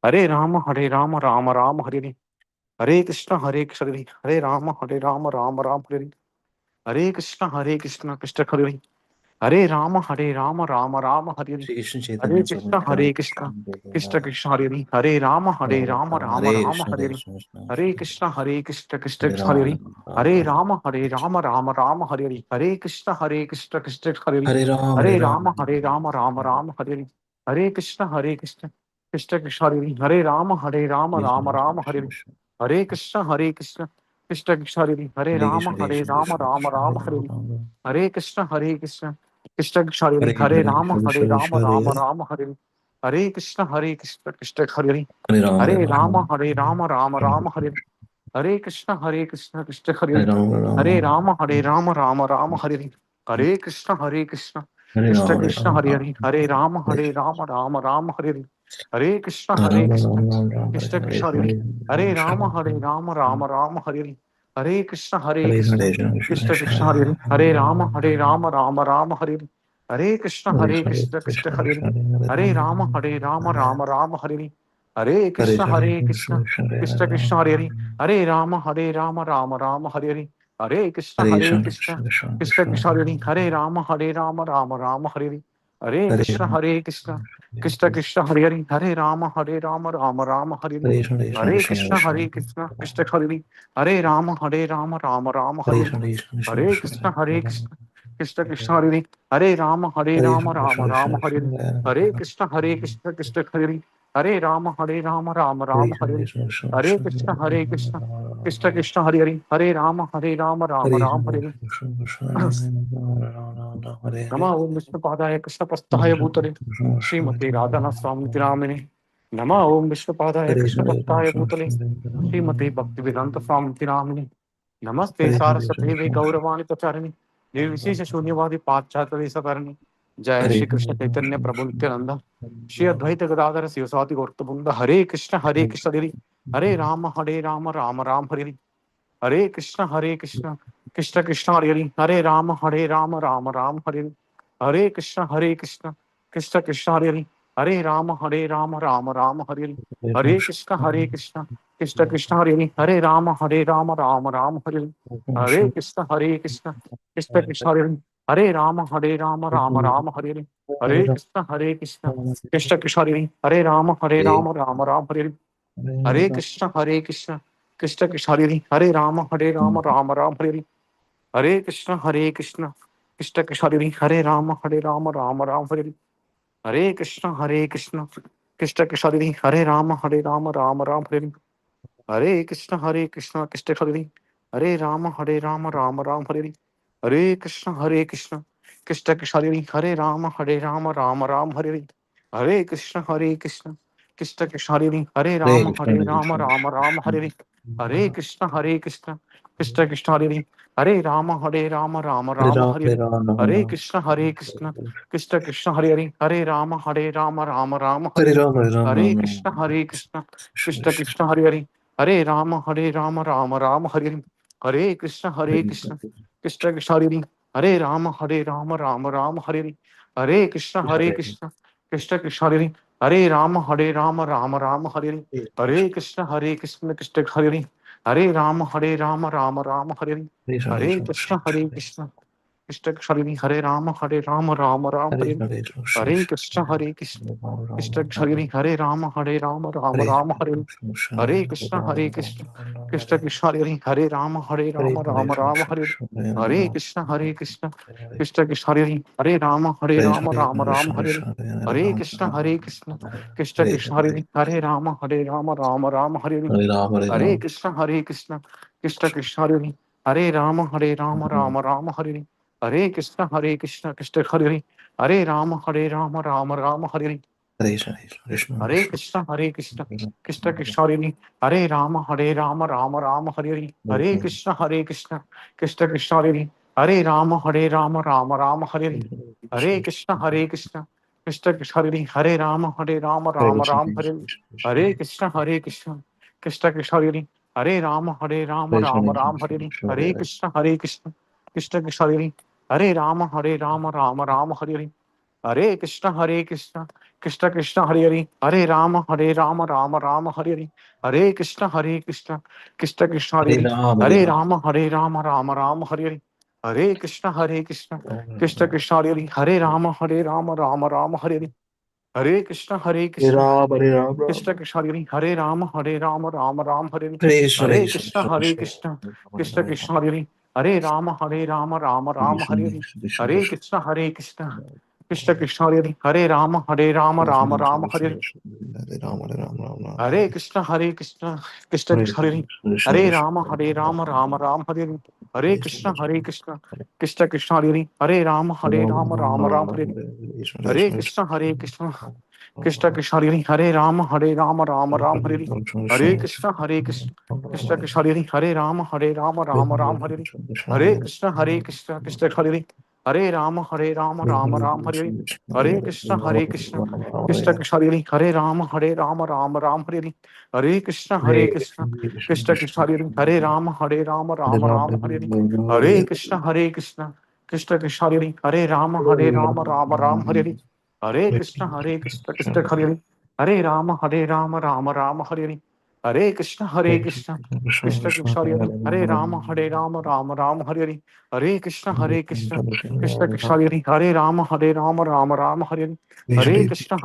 हरे राम राम राम हरे हरे, हरे कृष्ण हरे, हरे राम राम हरे हरे, हरे Krishna Krishna Hare Hare Ram Ram Hare Hare, Shri Krishna हरे Chaitanya Prabhu Krishna Nityananda Krishna Prabhu Krishna Krishna हरे Ram Hare Ram Krishna हरे Hare हरे, Krishna हरे Krishna Krishna Hare Krishna Rama हरे Rama Rama हरे राम हरे हरे, हरे Krishna Krishna Hare Hare, Hare Rama हरे Hare Rama Ram Hare Hare, हरे कृष्ण कृष्ण कृष्ण हरे हरे, हरे राम हरे हरे, हरे कृष्ण कृष्ण कृष्ण हरे हरे, हरे राम हरे हरे, हरे कृष्ण कृष्ण कृष्ण हरे हरे, हरे राम हरे हरे, हरे कृष्ण कृष्ण हरे हरे, हरे राम हरे हरे, हरे कृष्ण कृष्ण कृष्ण हरे हरे, हरे राम हरे हरे, हरे कृष्ण कृष्ण कृष्ण हरे हरे, हरे राम राम हरे हरे, हरे कृष्ण कृष्ण कृष्ण कृष्ण हरे हरे, हरे राम हरे हरे, हरे कृष्ण कृष्ण कृष्ण कृष्ण हरे हरे, हरे राम हरे हरे, हरे कृष्ण कृष्ण हरे हरे, हरे राम राम हरे हरे, हरे कृष्ण कृष्ण कृष्ण कृष्ण हरे हरे, हरे राम राम हरे हरे, हरे कृष्ण कृष्ण कृष्ण कृष्ण हरे हरे, हरे राम राम हरे हरे, हरे कृष्ण कृष्ण कृष्ण हरे हरे, हरे राम राम हरे हरे, हरे कृष्ण कृष्ण हरे हरे, हरे राम हरे हरे, हरे कृष्ण कृष्ण कृष्ण कृष्ण हरे हरे, हरे राम राम हरे हरे, हरे कृष्ण कृष्ण हरे हरे, हरे राम राम हरे हरे, हरे कृष्ण कृष्ण कृष्ण हरे हरे, हरे राम राम हरे हरे। नमः ओम विष्णुपादाय कृष्णपस्ताय भूतले श्रीमते राधा स्वामी नामिने, नमः ओम विष्णुपादाय कृष्णपस्ताय भूतले श्रीमते भक्तिवेदांत स्वामी नामिने, नमस्ते सारस्वते वे गौरवाणी प्रचारिणे निर्विशेष शून्यवादी पाश्चात्य देशकारिणे, जय श्री कृष्ण चैतन्य प्रभु नित्यानंद श्री अद्वैत गदाधर शिवसादि गौतमवृंद, हरे कृष्ण हरे हरे राम राम हरे हरे, हरे कृष्ण कृष्ण कृष्ण हरे हरे, हरे राम राम हरे हरे, हरे कृष्ण कृष्ण कृष्ण हरे हरे, हरे राम राम हरे हरे, हरे कृष्ण कृष्ण कृष्ण हरे हरे, हरे राम राम हरे हरे, हरे कृष्ण कृष्ण कृष्ण हरे हरे, हरे राम राम हरे हरे, हरे कृष्ण कृष्ण कृष्ण हरे हरे, हरे राम हरे हरे, हरे कृष्ण कृष्ण कृष्ण हरे हरे, हरे राम हरे हरे, हरे कृष्ण कृष्ण कृष्ण हरे हरे, हरे राम हरे हरे, हरे कृष्ण कृष्ण कृष्ण हरे हरे, हरे राम हरे हरे, हरे कृष्ण कृष्ण हरे हरे, हरे राम हरे हरे, हरे कृष्ण कृष्ण कृष्ण हरे हरे, हरे राम हरे हरे, हरे कृष्ण कृष्ण कृष्ण हरे हरे, हरे राम हरे हरे, हरे कृष्ण कृष्ण कृष्ण हरे हरे, हरे राम हरे हरे, हरे कृष्ण कृष्ण कृष्ण हरे हरे, हरे राम हरे हरे, हरे कृष्ण कृष्ण कृष्ण हरे हरे, हरे राम हरे हरे, हरे कृष्ण कृष्ण कृष्ण हरे हरे, हरे राम हरे हरे, हरे कृष्ण कृष्ण कृष्ण हरे हरे, हरे राम हरे हरे, हरे कृष्ण कृष्ण हरे हरे, हरे राम हरे हरे, हरे कृष्ण कृष्ण कृष्ण हरे हरे, हरे राम हरे हरे, हरे कृष्ण कृष्ण कृष्ण हरे हरे, राम हरे हरे, हरे कृष्ण कृष्ण कृष्ण हरे हरे, हरे राम हरे हरे, हरे कृष्ण कृष्ण कृष्ण हरे हरे, हरे राम हरे हरे, हरे कृष्ण कृष्ण कृष्ण हरे हरे, हरे राम हरे हरे, हरे कृष्ण कृष्ण कृष्ण हरे हरे, हरे राम राम हरे हरे, हरे कृष्ण कृष्ण हरे हरे, हरे राम हरे हरे, हरे कृष्ण कृष्ण कृष्ण हरे हरे, हरे राम हरे हरे, हरे कृष्ण कृष्ण कृष्ण हरे हरे, हरे राम हरे हरे, हरे कृष्ण कृष्ण कृष्ण हरे हरे, हरे राम हरे हरे, हरे कृष्ण कृष्ण कृष्ण हरे हरे, हरे राम हरे हरे, हरे कृष्ण कृष्ण कृष्ण कृष्ण हरे हरे, हरे Ram Ram Hare Hare, Hare Krishna Krishna Krishna Hare Hare Hare Rama Rama Rama Hare Hare Hare Krishna Krishna Krishna Hare Hare Hare Rama Rama Hare Hare Hare Krishna Krishna Krishna Hare Hare Hare Rama Rama Hare Hare Hare Krishna Krishna Krishna Krishna Hare Rama Rama Hare Hare Hare Krishna Krishna Krishna Hare Hare Hare Rama Rama Hare Hare Hare Krishna Krishna Krishna Krishna Hare Rama Rama Hare Hare Hare Krishna Krishna Krishna Hare Hare Rama Rama Hare Hare Hare Krishna Krishna Krishna Hare Rama Rama Hare Hare Hare Krishna Krishna Krishna Krishna Hare Rama Rama Hare Hare Hare Krishna Krishna Krishna Hare Rama Rama Hare Hare Hare Krishna Krishna Krishna Hare Rama Rama Hare Hare Hare Krishna Krishna Krishna Krishna Hare Rama Rama Hare Hare Hare Krishna Krishna Krishna Krishna Hare Rama Rama Hare Hare Hare Krishna Krishna Krishna Krishna Hare Rama Rama Hare Hare Hare Krishna Krishna Hare Hare Rama Rama Hare Hare Hare Krishna Krishna Krishna Krishna Hare Rama Rama Hare Hare Hare Krishna Krishna Krishna Krishna Hare Rama Rama Hare Hare Hare Krishna Krishna Krishna Krishna Hare Rama Rama Hare Hare Hare Krishna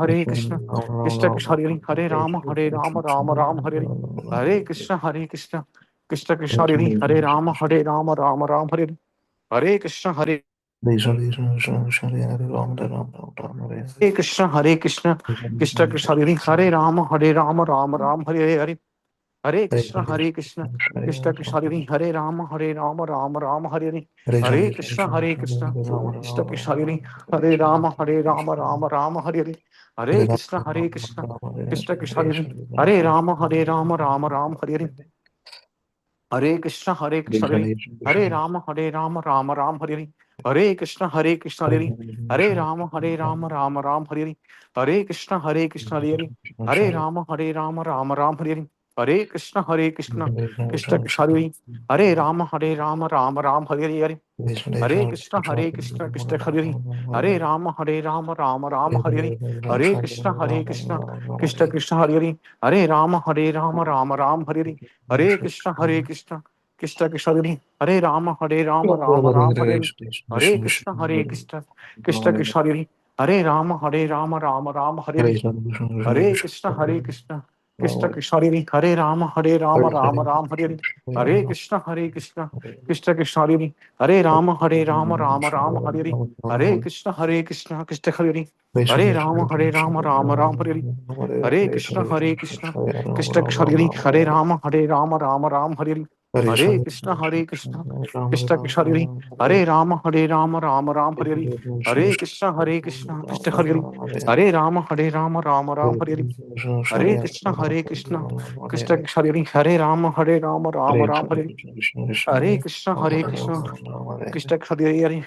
Krishna Krishna Krishna Hare Rama Rama Hare Hare Hare Krishna Hare Hare Krishna Krishna Krishna Hare Rama Rama Hare Hare Hare Krishna Krishna Krishna Krishna Hare Rama Rama Hare Hare Hare Krishna Krishna Krishna Krishna Hare Rama Rama Hare Hare Hare Krishna Krishna Krishna Krishna Hare Rama Rama Hare Hare Hare Krishna Hare Rama Rama Hare Hare Hare Krishna Krishna Hare Rama Rama Hare Hare Hare Krishna Krishna Hare Rama Rama Hare Hare Hare Krishna Krishna Krishna Krishna Hare Rama Rama Hare Hare Hare Krishna Krishna Krishna Hare Rama Rama Hare Hare Hare Krishna Krishna Krishna Krishna Hare Rama Rama Hare Hare Hare Krishna Krishna Krishna Krishna Hare Rama Rama Hare Hare Hare Krishna Krishna Krishna Krishna Hare Rama Rama Hare Hare Hare Krishna Krishna Krishna Krishna Hare Rama Rama Hare Hare Hare Krishna Krishna Krishna Krishna Hare Rama Rama Hare Hare Hare Krishna Krishna Krishna Hare Hare Rama Rama Hare Hare Hare Krishna Krishna Krishna Krishna Hare Rama Rama Hare Hare Hare Krishna Krishna Krishna Krishna Hare Rama Rama Hare Hare Hare Krishna Krishna Krishna Hare Hare Rama Rama Hare Hare Hare Krishna Krishna Krishna Krishna Hare Rama Rama Hare Hare Hare Krishna Krishna Krishna Krishna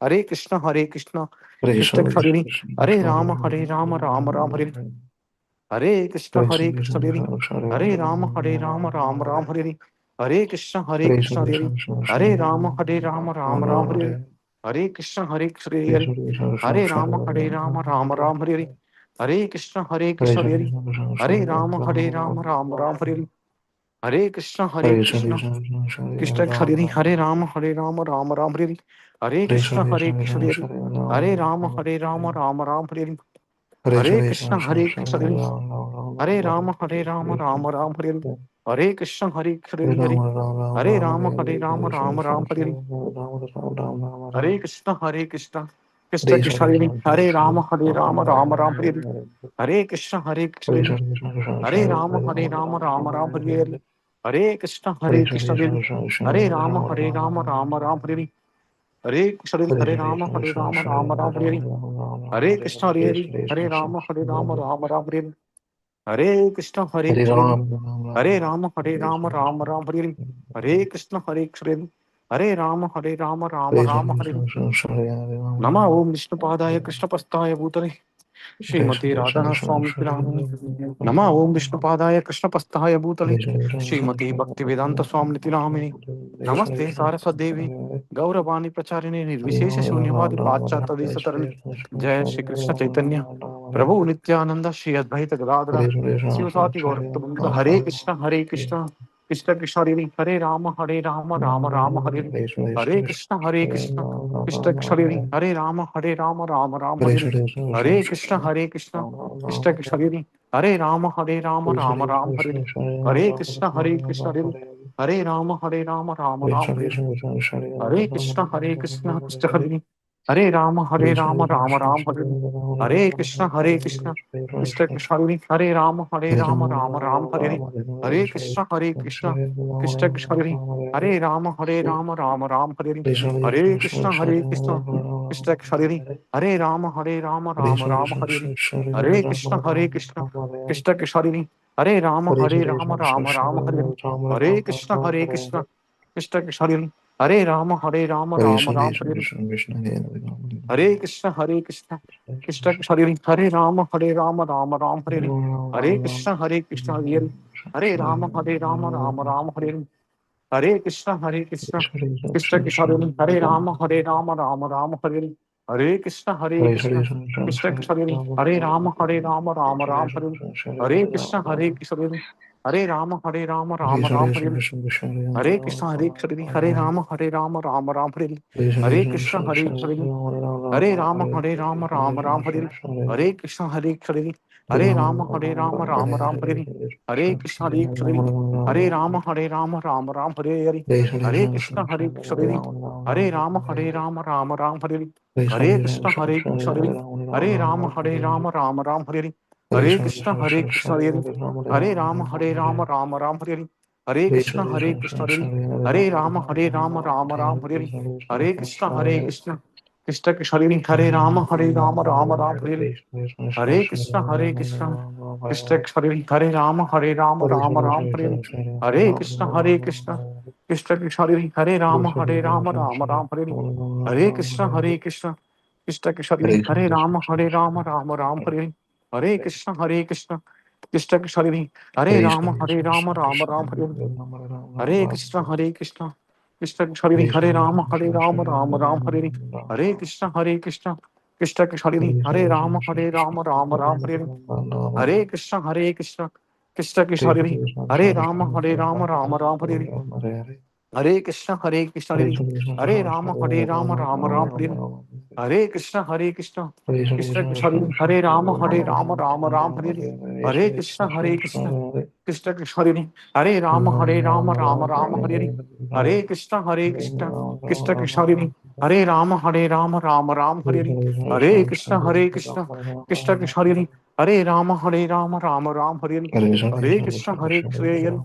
Hare Krishna Krishna Krishna Krishna Hare Rama Rama Hare Hare Hare Krishna Krishna Hare Rama Rama Hare Hare Hare Krishna Krishna Hare Rama Rama Hare Hare Hare Krishna Krishna Hare Rama Rama Hare Hare Hare Krishna Krishna Hare Rama Rama Hare Hare Hare Krishna Krishna Krishna Hare Rama Rama Hare Hare Hare Krishna Krishna Hare Rama Rama Hare Hare Hare Krishna Krishna Hare Rama Rama Hare Hare Hare Krishna Krishna Hare Rama Rama Hare Hare Hare Krishna Krishna Krishna Krishna Hare Rama Rama Hare Hare Hare Krishna Krishna Hare Rama Rama Hare Hare Hare Krishna Krishna Hare Rama Rama Hare Hare Hare Krishna Hare Rama Rama Hare Hare Hare Krishna Hare Rama Rama Hare Hare Hare Krishna Krishna Hare Rama Rama Hare Hare Hare Krishna Krishna Hare Rama Rama Hare Hare Nama Om Vishnu Padaya Krishna Pastaya Bhutale Shrimati Radha स्वामी नामिने नमः। ओम विष्णुपादाय कृष्णपस्ताय भूतले श्रीमती भक्तिवेदांत स्वामी नामिने नमस्ते सारस्वती गौरवाणी प्रचारिणे निर्विशेष शून्यवादी पाश्चात्य देशतरणे। जय श्री कृष्ण चैतन्य प्रभु नित्यानंद श्री अद्वैत गदाधर शिवसाति गौरक्तवृंद। हरे कृष्ण कृष्ण कृष्ण हरे राम राम राम हरे हरे। हरे कृष्ण कृष्ण कृष्ण हरे राम हरे हरे। हरे कृष्ण कृष्ण कृष्ण हरे राम राम हरे हरे। हरे कृष्ण हरे राम राम हरे हरे। हरे कृष्ण कृष्ण हरे राम राम हरे हरे। हरे कृष्ण कृष्ण कृष्ण हरे राम राम हरे हरे। हरे कृष्ण कृष्ण कृष्ण कृष्ण हरे राम राम हरे हरे। हरे कृष्ण कृष्ण कृष्ण कृष्ण हरे राम राम हरे हरे। हरे कृष्ण कृष्ण कृष्ण कृष्ण हरे राम राम हरे हरे। हरे कृष्ण कृष्ण कृष्ण कृष्ण हरे राम राम हरे हरे। हरे कृष्ण कृष्ण कृष्ण कृष्ण हरे राम राम हरे हरे। हरे कृष्ण कृष्ण हरे राम राम हरे हरे। हरे कृष्ण कृष्ण कृष्ण कृष्ण हरे राम राम हरे हरे। हरे कृष्ण कृष्ण कृष्ण कृष्ण हरे राम राम हरे हरे। हरे कृष्ण कृष्ण हरे राम राम हरे हरे। हरे कृष्ण हरे राम राम हरे हरे। हरे कृष्ण कृष्ण हरे राम राम हरे हरे। हरे कृष्ण कृष्ण हरे राम राम हरे हरे। हरे कृष्ण कृष्ण हरे राम राम हरे हरे। हरे कृष्ण कृष्ण हरे राम राम हरे हरे। हरे कृष्ण कृष्ण हरे राम राम हरे हरे। हरे कृष्ण कृष्ण हरे राम राम हरे हरे। हरे कृष्ण कृष्ण हरे राम राम हरे हरे। हरे कृष्ण कृष्ण कृष्ण कृष्ण हरे राम राम हरे हरे। हरे कृष्ण कृष्ण कृष्ण कृष्ण हरे राम राम हरे हरे। हरे कृष्ण कृष्ण कृष्ण कृष्ण हरे राम राम हरे हरे। हरे कृष्ण कृष्ण कृष्ण कृष्ण हरे राम राम हरे हरे। हरे कृष्ण कृष्ण कृष्ण कृष्ण हरे राम राम हरे हरे। हरे कृष्ण कृष्ण कृष्ण कृष्ण हरे राम राम हरे हरे। हरे कृष्ण कृष्ण कृष्ण कृष्ण हरे राम राम हरे हरे। हरे कृष्ण कृष्ण कृष्ण कृष्ण हरे राम राम हरे हरे। हरे कृष्ण हरे राम राम हरे हरे। हरे कृष्ण कृष्ण कृष्ण हरे राम राम हरे हरे। हरे कृष्ण कृष्ण कृष्ण कृष्ण हरे राम राम हरे हरे। हरे कृष्ण कृष्ण कृष्ण कृष्ण हरे राम राम हरे हरे। हरे कृष्ण कृष्ण कृष्ण कृष्ण हरे राम राम हरे हरे। हरे कृष्ण कृष्ण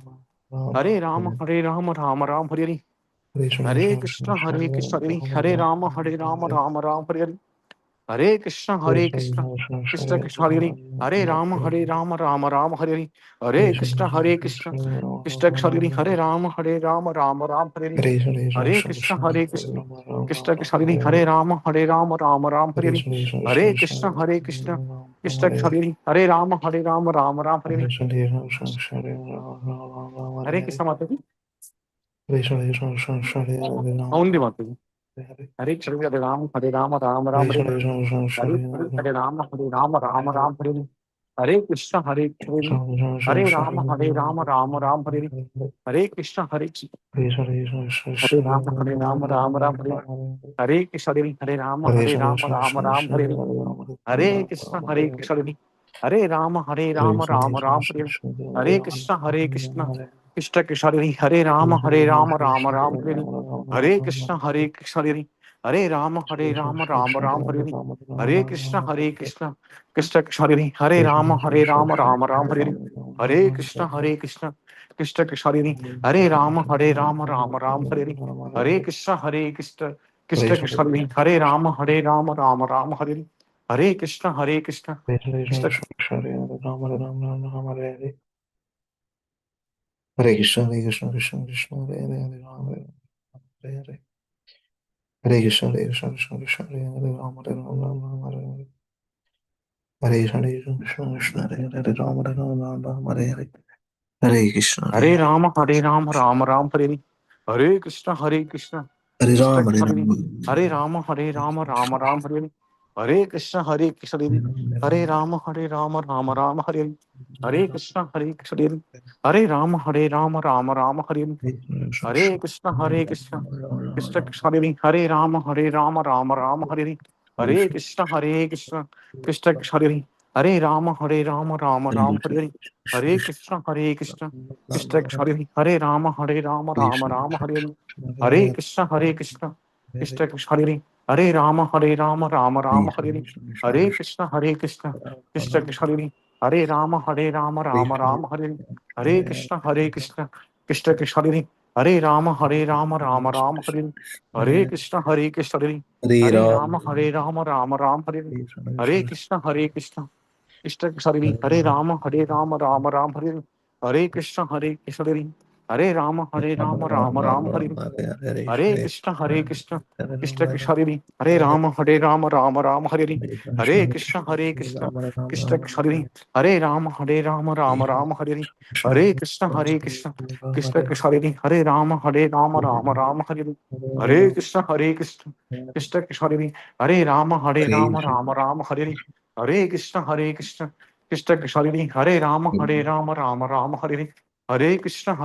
हरे राम राम हरे हरे। हरे कृष्ण हरे राम राम हरे हरे। हरे कृष्ण कृष्ण कृष्ण कृष्ण हरे राम राम हरे हरे। हरे कृष्ण कृष्ण कृष्ण कृष्ण हरे राम राम हरे हरे। हरे कृष्ण कृष्ण कृष्ण कृष्ण हरे राम राम हरे हरे। हरे कृष्ण कृष्ण कृष्ण कृष्ण हरे राम राम हरे हरे। हरे कृष्ण माता जी। Only माता जी। हरे कृष्ण हरे राम राम हरे हरे। हरे राम राम हरे हरे। हरे कृष्ण कृष्ण हरे राम राम हरे हरे। हरे कृष्ण हरे राम हरे हरे कृष्ण हरे राम हरे हरे। हरे कृष्ण कृष्ण हरे राम राम हरे हरे। हरे कृष्ण कृष्ण कृष्ण कृष्ण हरे राम राम हरे हरे। हरे कृष्ण कृष्ण हरे राम राम हरे हरे। हरे कृष्ण कृष्ण कृष्ण कृष्ण हरे राम राम हरे हरे। हरे कृष्ण कृष्ण कृष्ण कृष्ण हरे राम राम हरे हरे। हरे कृष्ण कृष्ण कृष्ण कृष्ण हरे राम राम हरे हरे। हरे Krishna Krishna Krishna Hare Krishna Krishna Hare Hare Rama Rama Rama Hare Hare Hare Krishna Hare Rama Rama Rama Hare Hare. Hare Krishna Krishna Hare Krishna Rama Hare Hare Hare. Rama Hare Rama Rama Rama Hare Hare. Hare Krishna Krishna Hare Hare. Hare Rama Rama Rama Hare Hare. Hare Krishna Krishna Hare Hare. Hare Rama Rama Rama Hare Hare. Hare Krishna Krishna Krishna Krishna Hare Hare. Hare Rama Rama Rama Hare Hare. Hare Krishna Krishna Krishna Krishna Hare Hare. Hare Rama Rama Rama Hare Hare. Hare Krishna Krishna Krishna Krishna Hare Hare. Hare Rama Rama Rama Hare Hare. Hare Krishna Krishna Krishna Krishna Hare Hare. Hare Rama Rama Rama Hare Hare. Hare Krishna Krishna Krishna Krishna Hare Hare. Hare Rama Rama Rama Hare Hare. Hare Krishna Krishna Krishna Krishna Hare Hare. Hare Rama Rama Rama Hare Hare. Hare Krishna Krishna Hare Hare. Hare Rama Rama Rama Hare Hare. Hare Krishna Krishna Krishna Krishna Hare Hare. Hare Rama Rama Rama Hare Hare. Hare Krishna Krishna Hare Hare. Hare Rama Rama Rama Hare Hare. Hare Krishna Krishna Krishna Krishna Hare Hare. Hare Rama Rama Rama Hare Hare. Hare Krishna Krishna Krishna Krishna Hare Hare. Hare Rama Rama Rama Hare Hare. Hare Krishna Krishna Krishna Krishna Hare Hare. Hare Rama Rama Rama Hare Hare. Hare Krishna Krishna Krishna Krishna Hare Hare. Hare Rama Rama Rama Hare Hare. Hare Krishna Krishna Krishna Krishna Hare Hare. Hare Rama Rama Rama Hare Hare. Hare Krishna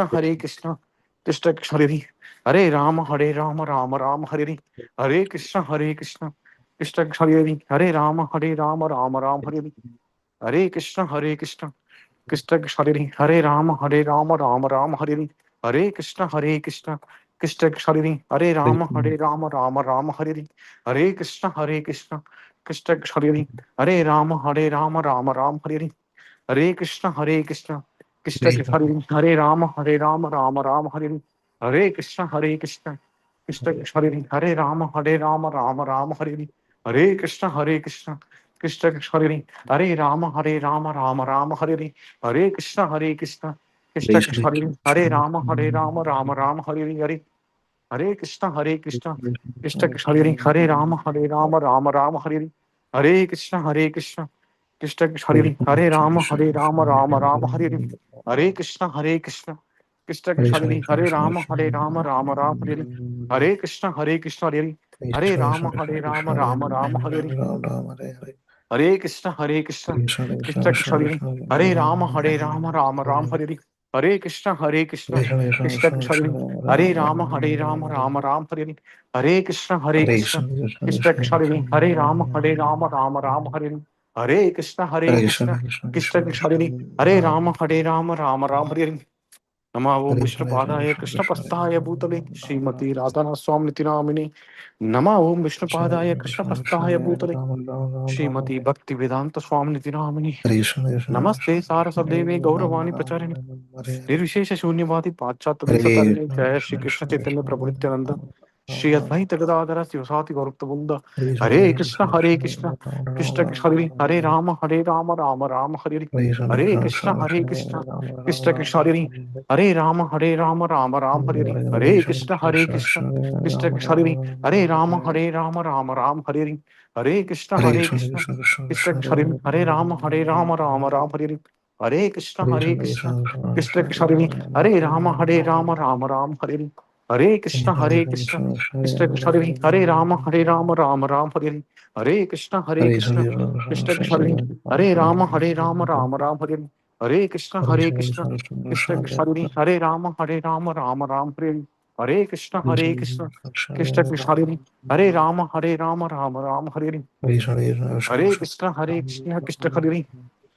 Krishna Krishna Krishna Hare Hare. Hare Rama Rama Rama Hare Hare. Hare Krishna Krishna Krishna Krishna Hare Hare. Hare Rama Rama Rama Hare Hare. Hare Krishna Krishna Krishna Krishna Hare Hare. Hare Rama Rama Rama Hare Hare. Hare Krishna Krishna Krishna Krishna Hare Hare. Hare Rama Rama Rama Hare Hare. Hare Krishna Krishna Krishna Krishna Hare Hare. Hare Rama Rama Rama Hare Hare. Hare Krishna Krishna Krishna Krishna Hare Hare. Hare Rama Rama Rama Hare Hare. Hare Krishna Krishna Krishna Krishna Hare Hare. Hare Rama Rama Rama Hare Hare. Hare Krishna Krishna Krishna Krishna Hare Hare. Hare Rama Rama Rama Hare Hare. Hare Krishna Krishna Krishna Krishna Hare Hare. Hare Rama Rama Rama Hare Hare. Hare Krishna Krishna Krishna Krishna Hare Hare. Hare Rama Rama Rama Hare Hare. Hare Krishna Krishna Krishna Krishna Hare Hare. Hare Rama Rama Rama Hare Hare. Hare Krishna Krishna Krishna Krishna Hare Hare. Hare Rama Rama Rama Hare Hare. Hare Krishna Krishna Krishna Krishna Hare Hare. Hare Rama Rama Rama Hare Hare. Hare Krishna Krishna Hare Hare. Hare Rama Rama Hare Hare. Hare Krishna Krishna Krishna Krishna Hare Hare. Hare Rama Rama Hare Hare. Hare Krishna Krishna Krishna Krishna Hare Hare. Hare Rama Rama Hare Hare. Hare Krishna Krishna Krishna Krishna Hare Hare. Hare Rama Rama Hare Hare. Hare Krishna Krishna Krishna Krishna Hare Hare. Hare Rama Rama Hare Hare. नमः ओम विष्णुपादाय कृष्णपस्ताय भूतले श्रीमती राधा स्वामी नामिने नमः ओम विष्णुपादाय कृष्णपस्ताय भूतले श्रीमती भक्ति वेदांत स्वामी नामिने नमस्ते सारस्वदेवे गौरवाणी प्रचारिणे निर्विशेष शून्यवादी पाश्चात्य देशतारिणे जय श्री कृष्ण चैतन्य प्रभु नित्यानंद श्री अद्वैत गदाधर शिवसाति गौरक्त वृंद हरे कृष्ण कृष्ण कृष्ण कृष्ण हरे राम राम राम हरे हरे हरे कृष्ण कृष्ण कृष्ण कृष्ण हरे हरे राम राम राम हरे हरे हरे कृष्ण कृष्ण कृष्ण कृष्ण हरे राम राम राम हरे हरे हरे कृष्ण कृष्ण कृष्ण कृष्ण हरे राम राम राम हरे हरे हरे कृष्ण कृष्ण कृष्ण कृष्ण हरे राम राम राम हरे हरे हरे कृष्ण कृष्ण कृष्ण कृष्ण हरे राम राम राम हरे हरे हरे कृष्ण कृष्ण कृष्ण कृष्ण हरे राम राम राम हरे हरे हरे कृष्ण कृष्ण कृष्ण कृष्ण हरे राम राम राम हरे हरे हरे कृष्ण कृष्ण कृष्ण कृष्ण हरे राम राम राम हरे हरे हरे कृष्ण कृष्ण हरे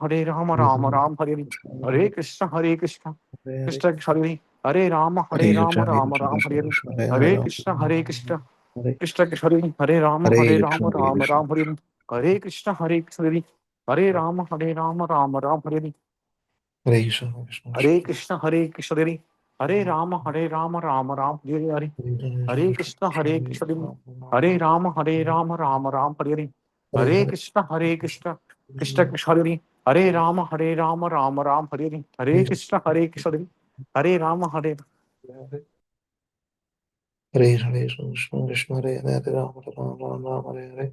हरे राम राम हरे हरे हरे कृष्ण कृष्ण कृष्ण कृष्ण हरे राम राम राम हरे हरे हरे कृष्ण कृष्ण कृष्ण कृष्ण हरे राम राम राम हरे हरे हरे कृष्ण कृष्ण हरे राम राम राम हरे हरे हरे कृष्ण कृष्ण हरे राम राम राम हरे हरे हरे कृष्ण कृष्ण हरे राम राम राम हरे हरे हरे कृष्ण कृष्ण कृष्ण कृष्ण हरे राम राम राम हरे हरे हरे कृष्ण कृष्ण हरे Ram Hare Krishna Krishna Hare Hare Hare Rama Rama Rama Hare Hare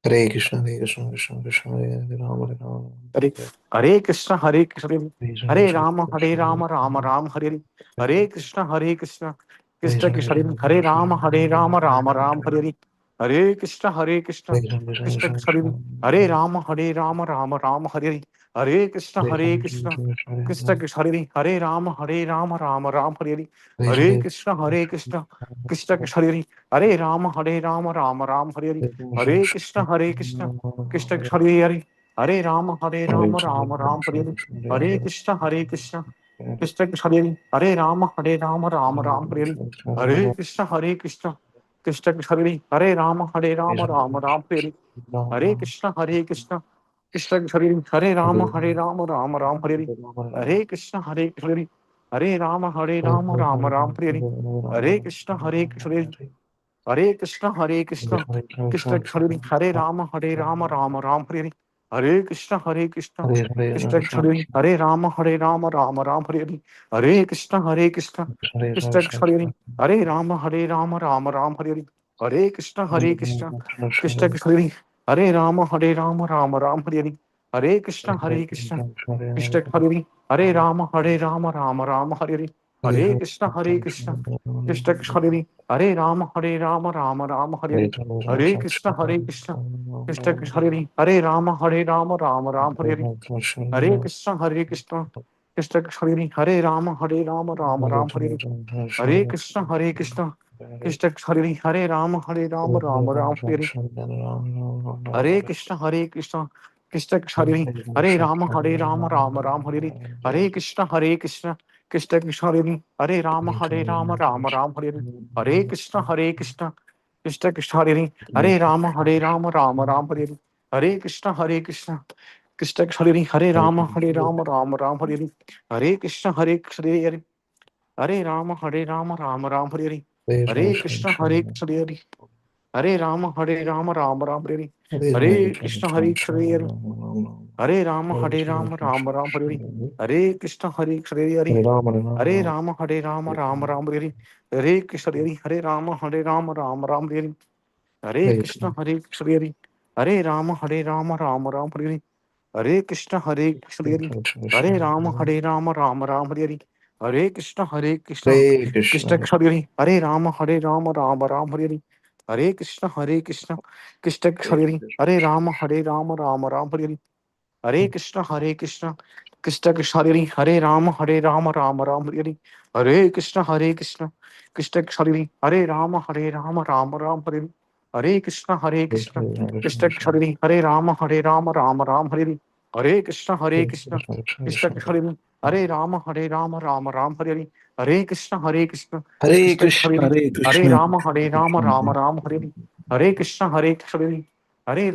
Hare Krishna Krishna Krishna Hare Hare Rama Rama Hare Hare Krishna हरे राम राम हरे हरे कृष्ण कृष्ण कृष्ण हरे राम राम हरे हरे कृष्ण कृष्ण कृष्ण हरे राम राम हरे हरे कृष्ण कृष्ण कृष्ण हरे राम राम हरे हरे कृष्ण कृष्ण कृष्ण हरे राम राम हरे हरे कृष्ण कृष्ण कृष्ण हरे हरे राम राम हरे हरे कृष्ण कृष्ण कृष्ण कृष्ण हरे राम राम हरे हरे कृष्ण कृष्ण कृष्ण कृष्ण हरे राम राम हरे हरे कृष्ण कृष्ण कृष्ण कृष्ण हरे राम राम हरे हरे कृष्ण कृष्ण हरे राम राम हरे हरे कृष्ण कृष्ण हरे कृष्ण कृष्ण कृष्ण हरे राम राम हरे हरे कृष्ण कृष्ण कृष्ण कृष्ण हरे राम राम हरे हरे कृष्ण कृष्ण कृष्ण कृष्ण हरे राम राम हरे हरे कृष्ण कृष्ण कृष्ण कृष्ण हरे राम राम हरे हरे कृष्ण कृष्ण कृष्ण कृष्ण हरे राम राम हरे हरे कृष्ण कृष्ण कृष्ण कृष्ण हरे राम राम हरे हरे कृष्ण कृष्ण कृष्ण कृष्ण हरे राम राम हरे हरे कृष्ण कृष्ण कृष्ण कृष्ण हरे राम राम हरे हरे कृष्ण कृष्ण कृष्ण कृष्ण हरे राम राम हरे हरे कृष्ण कृष्ण कृष्ण कृष्ण हरे राम राम हरे हरे कृष्ण कृष्ण कृष्ण कृष्ण हरे राम राम हरे हरे कृष्ण कृष्ण कृष्ण कृष्ण हरे राम राम हरे हरे कृष्ण कृष्ण कृष्ण कृष्ण हरे राम राम हरे हरे कृष्ण कृष्ण हरे राम राम हरे हरे कृष्ण कृष्ण हरे राम राम हरे हरे कृष्ण हरे हरे राम राम हरे हरे कृष्ण हरे हरे राम राम हरे हरे कृष्ण हरे राम राम हरे हरे कृष्ण हरे हरे राम राम हरे हरे कृष्ण हरे हरे राम राम हरे हरे कृष्ण कृष्ण कृष्ण हरे हरे राम राम हरे हरे कृष्ण कृष्ण कृष्ण हरे हरे राम राम हरे हरे कृष्ण कृष्ण कृष्ण कृष्ण हरे राम राम हरे हरे कृष्ण कृष्ण कृष्ण कृष्ण हरे राम राम हरे हरे कृष्ण कृष्ण कृष्ण कृष्ण हरे राम राम हरे हरे कृष्ण कृष्ण कृष्ण कृष्ण हरे Ram Ram Hare Hare Krishna Krishna Hare Krishna Krishna, Krishna Hare हरे Krishna, राम राम हरे हरे कृष्ण कृष्ण हरे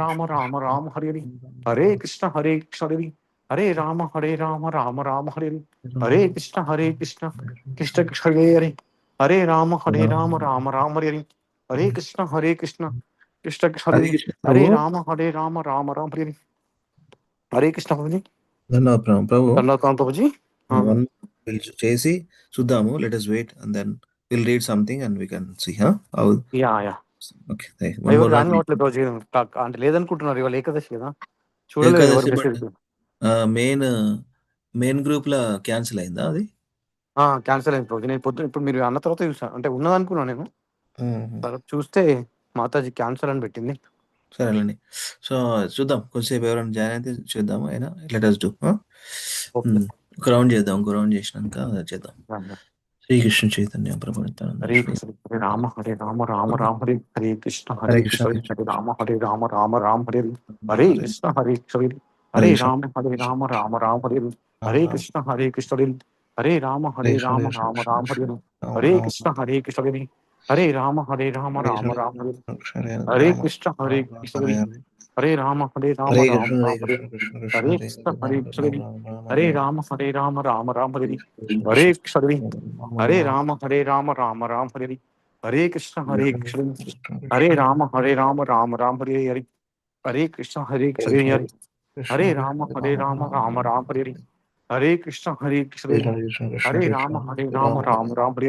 राम राम हरे हरे कृष्ण कृष्ण हरे राम हरे हरे कृष्ण कृष्ण कृष्ण कृष्ण हरे राम राम हरे हरे कृष्ण कृष्ण कृष्ण Hare कृष्ण Krishna, हरे Prabhu. राम हरे हरे कृष्ण प्रभु जी Dhanna Prabhu. धन्यवाद प्रभु जी हाँ One will chase Sudhamu. Let us wait and then we'll read something and we can see, huh? How, yeah okay. One ఎవరు more join run. అవ్వట్లేదు రోజు అంటే లేదనుకుంటున్నారు ఇవాళ ఏకాదశి కదా చూడలేదు ఎవరు Ekadasi, but message main group la cancel అయిందా అది? క్యాన్సిల్ అయింది రోజు నేను పొద్దున ఇప్పుడు మీరు అన్న తర్వాత చూసాను అంటే ఉన్నదనుకున్నాను నేను మ్మ్. తర్వాత చూస్తే మాతాజీ క్యాన్సల్ అని పెట్టింది సరేనండి. సో చూద్దాం కొంచెంసేపు ఎవరైనా జాయిన్ అయితే చూద్దాము అయినా లెట్ us do. ఓకే ఒక రౌండ్ చేద్దాం. ఒక రౌండ్ చేసినాక చేద్దాం. శ్రీకృష్ణ చైతన్య ప్రభు Nityananda Hare Shri Krishna Hare Rama Hare Hare Krishna Hare Krishna Krishna Hare Rama Hare Hare Krishna Hare Hare Krishna Rama Hare Hare Krishna Hare Hare Krishna Rama Hare Hare Krishna Hare Rama Hare Hare Krishna Hare Rama Hare Krishna Krishna Hare Hare Krishna Rama Rama Rama Hare Hare Rama Hare Krishna Hare Krishna Krishna Rama Hare Rama Rama Hare Hare Krishna Hare Krishna Rama Hare Hare Krishna Hare Hare Krishna Hare Hare Rama Hare Hare Krishna Hare Hare Krishna Krishna Hare Krishna Rama Rama Hare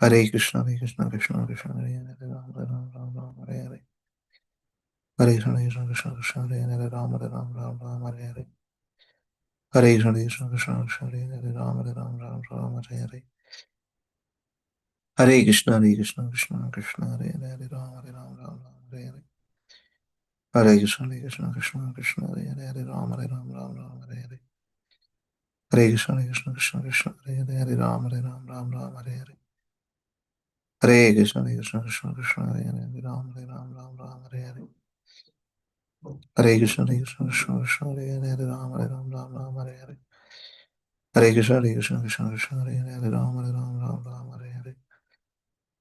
Hare Krishna, Krishna Krishna, Hare Hare, Ram Ram, Ram Ram, Hare Hare. Krishna, Krishna Krishna, Hare Hare, Ram Ram, Ram Ram, Hare Hare. Krishna, Krishna Krishna, Hare Hare, Ram Ram, Ram Ram, Hare Hare. Hare Krishna, Krishna Krishna, Hare Hare, Hare Ram, Ram Ram, Hare Hare. Hare Krishna, Krishna Krishna, Hare Hare, Hare Ram, Ram Ram, Hare Hare. Hare Krishna, Krishna Hare Hare, Hare Ram, Ram Hare Hare. Hare Krishna, Krishna Hare Hare, Hare Ram, Ram Hare Hare. Hare Krishna, Krishna Hare Hare, Hare Ram, Ram Hare Hare. Hare Krishna, Krishna Hare Hare, Hare Ram, Ram Hare Hare.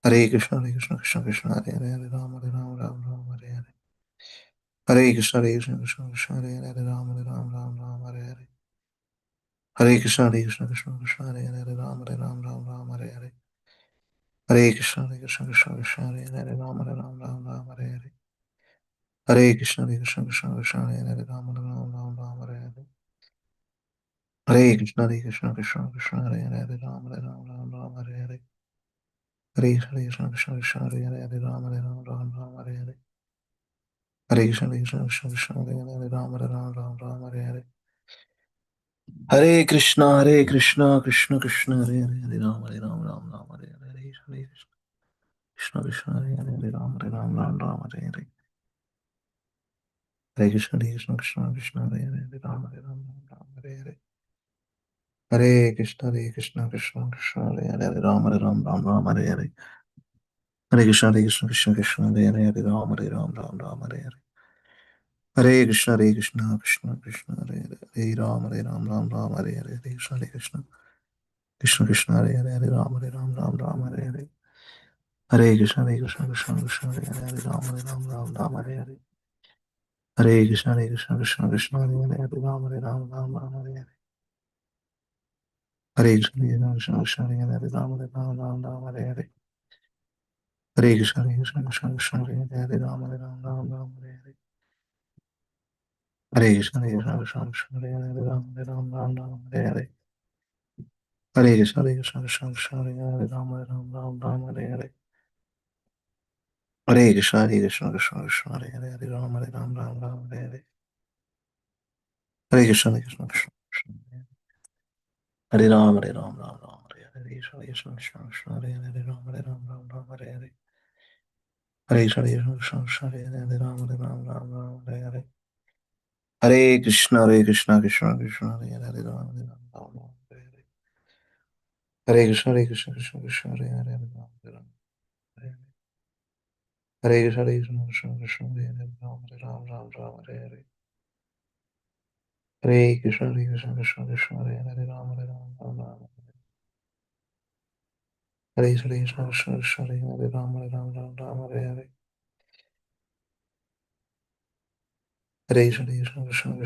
Hare Krishna, Krishna Hare Hare, Hare Ram, Ram Hare Hare. Hare Krishna, Krishna Hare Hare, Hare Ram, Ram Hare Hare. Hare Krishna, Krishna Hare Hare, Hare Ram, Ram Hare Hare. Hare Krishna, Krishna Hare Hare, Hare Ram, Ram Hare Hare. Hare Krishna, Krishna Hare Hare, Ram Hare Hare. Hare Krishna, Krishna Hare Hare, Ram Hare Hare. Hare Krishna, Hare Hare, Ram Hare Hare. Hare Krishna, Krishna Hare Hare, Ram Hare Hare. Hare Krishna, Krishna Krishna Hare Hare, Ram Hare Hare. Hare Krishna, Hare Hare, Ram Hare Hare. Hare Krishna, Krishna Hare Hare, Ram Hare Hare. Hare Krishna, Krishna Hare Hare, Ram Hare Hare. Hare Krishna, Krishna Hare Hare, Ram Hare Hare. Hare Krishna, Krishna Hare Hare, Ram Hare Hare. Hare Krishna, Krishna Hare Hare, Ram Hare Hare. Hare Krishna, Krishna Hare Hare, Ram Hare Hare. Hare Krishna, Krishna Hare Hare, Ram Hare Hare. Hare Krishna, Hare Hare, Ram Hare Hare. Hare Krishna, Krishna Hare Hare, Ram Hare Hare. Hare Krishna, Krishna Hare Hare, Ram Hare Hare. Hare Krishna, Krishna Hare Hare, Ram Hare Hare. Hare Krishna, Krishna Hare Hare, Ram Hare Hare. Hare Krishna, Krishna Hare Ram, Hare Hare. Hare Krishna, Hare Hare, Ram Hare Hare. Hare Krishna, Hare Hare, Ram Hare Hare. Hare Krishna, Krishna Hare Hare, Ram Hare Hare. Hare Krishna, Krishna Hare Hare, Ram Hare Hare. Hare Krishna, Hare Hare, Ram Hare Hare. Hare Krishna, Krishna Hare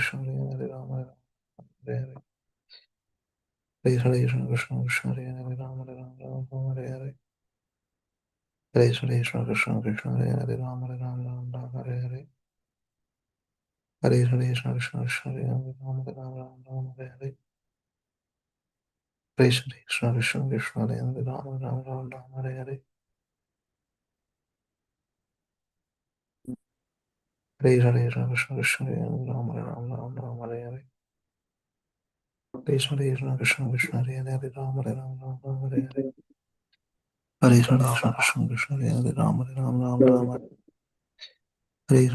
Hare, Ram Hare. Hare Krishna, Krishna Hare Hare, Ram Hare Hare. Hare Krishna, Hare Hare, Ram Hare. Hare Krishna, Hare Hare, Ram Hare. Hare Krishna, Hare Hare, Ram Hare. Hare Krishna, Hare Hare, Ram Hare. Hare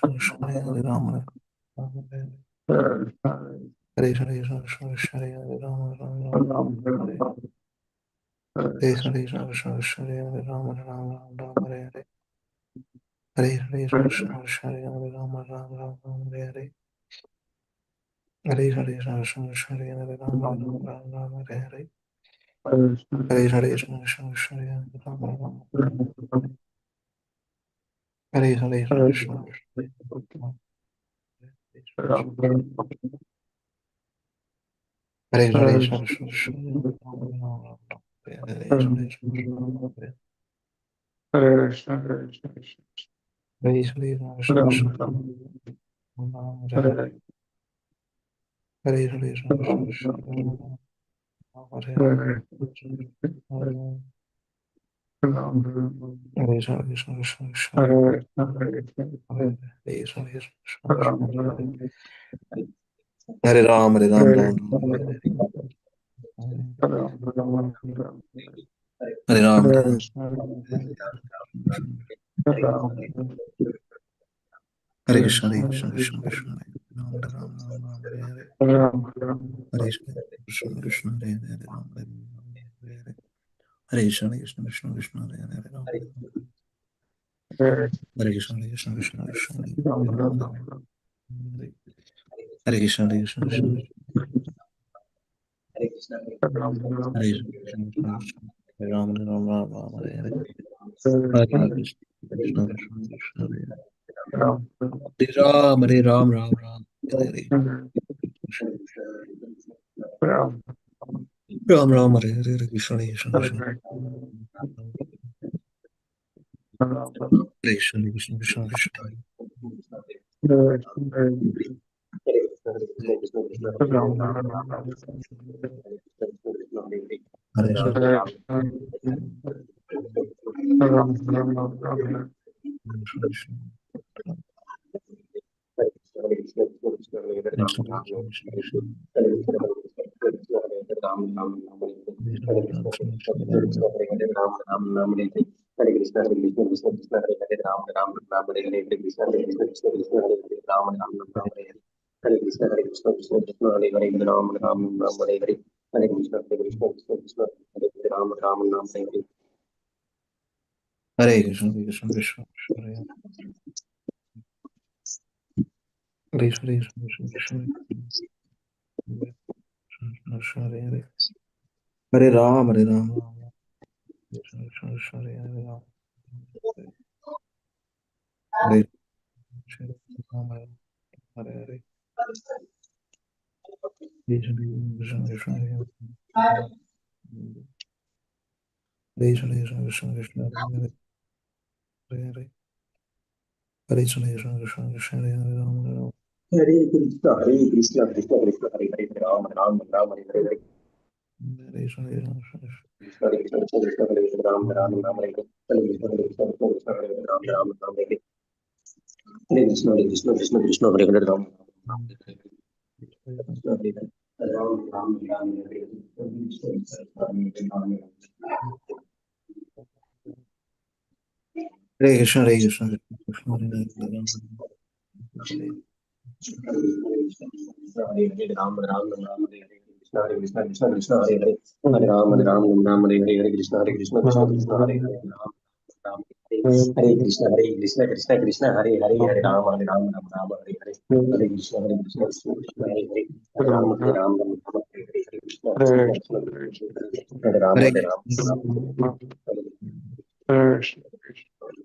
Krishna, Hare Hare, Ram Hare. Hare Krishna, Hare Hare, Ram Hare. Krishna, Hare Hare, Ram Hare. Hare Krishna, Hare Hare, Ram Hare. Hare Krishna, Hare Hare, Ram Hare. Hare Krishna, Hare Hare, Ram Hare. Hare Krishna, Hare Hare, Ram Hare. Hare Krishna, Hare Hare, Ram Hare. Hare Krishna, Hare Hare, Ram Hare. Hare Krishna, Hare Hare, Ram Hare. Hare Krishna, Hare Krishna, Hare Ram, Hare Ram, Ram Ram, Hare Hare. Hare Ram, Hare Ram. Hare Krishna, Hare Krishna, Krishna Krishna, Hare Ram, Hare Ram, Ram Ram, Hare Hare. Hare Krishna, Krishna Krishna, Hare Hare, Hare Ram, Hare Ram, Hare Hare. Hare Krishna, Krishna Krishna, Krishna Hare Hare, Hare Ram, Hare Ram. Hare Krishna, Krishna Krishna, Krishna Hare Ram, Hare Hare. Hare Krishna, Krishna Krishna, Hare Krishna, Krishna Krishna, Hare Ram, Hare Ram, Ram Ram, Hare Hare. Hare Krishna, Krishna Krishna, Krishna Hare Hare. Hare Ram, Hare Ram, Ram Ram, Hare Hare. Ram Ram, Hare Hare, Hare Krishna, Krishna Krishna. Hare Krishna, Krishna Krishna, Krishna. Hare Ram, Krishna Krishna. Krishna Krishna, Krishna Krishna. Krishna Krishna, Krishna Krishna. Hare Krishna, Krishna Krishna, Hare Hare. Krishna Krishna, Krishna Krishna. Krishna Krishna, Hare Hare. Hare Ram, Hare Ram, Ram Ram. Krishna Krishna, Krishna Hare Hare Ram. Hare Krishna, Ram Ram, Hare Hare. Krishna Krishna, Krishna Hare Hare. Krishna Krishna, Krishna Krishna, Hare Hare. Hare Hare. Hare Krishna, Krishna Krishna, Krishna Hare Hare Ram, Hare Ram. Hare Krishna, Hare Krishna, Krishna Krishna, Hare Hare, Ram Ram, Ram Hare Hare, Hare Krishna, Krishna Krishna, Krishna Krishna, Krishna Hare Hare, Ram Ram, Ram Hare Hare, Hare Krishna, Hare Krishna, Krishna Hare Hare, Ram Ram, Ram Hare Hare, Hare Krishna, Hare Krishna, Krishna Krishna, Hare Hare, Ram Ram, Ram Hare Hare, Krishna Hare Hare, Ram Ram, Ram Hare Hare, Hare Krishna, Krishna Krishna, Ram Ram. Hare Krishna, Hare Krishna, Krishna Hare Hare, Ram Hare. Hare Hare, Ram Ram, Ram Hare Hare, Krishna Hare Krishna, Krishna Krishna, Hare Hare, Hare Ram, Ram Hare Hare, Hare Krishna, Hare Krishna, Krishna Krishna, Hare Hare, Ram Ram Hare Hare, Krishna, Hare Krishna, Krishna Krishna, Hare Hare, Hare Ram, Ram Ram Hare Hare, Hare Krishna, Hare Krishna, Krishna Krishna, Hare Hare, Hare Ram, Ram Hare Hare, Hare Krishna, Krishna Krishna, Hare Ram, Hare Ram Krishna, Hare Hare Krishna, Hare Krishna,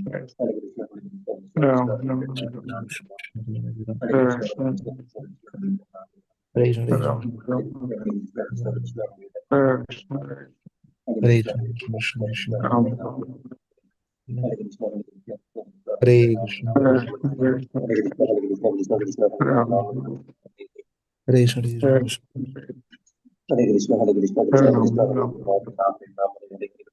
Hare Krishna, Hare Krishna, Hare Krishna, Krishna Krishna, Hare Krishna, Hare Krishna, Krishna Krishna, Hare Krishna, Hare Krishna, Krishna Krishna,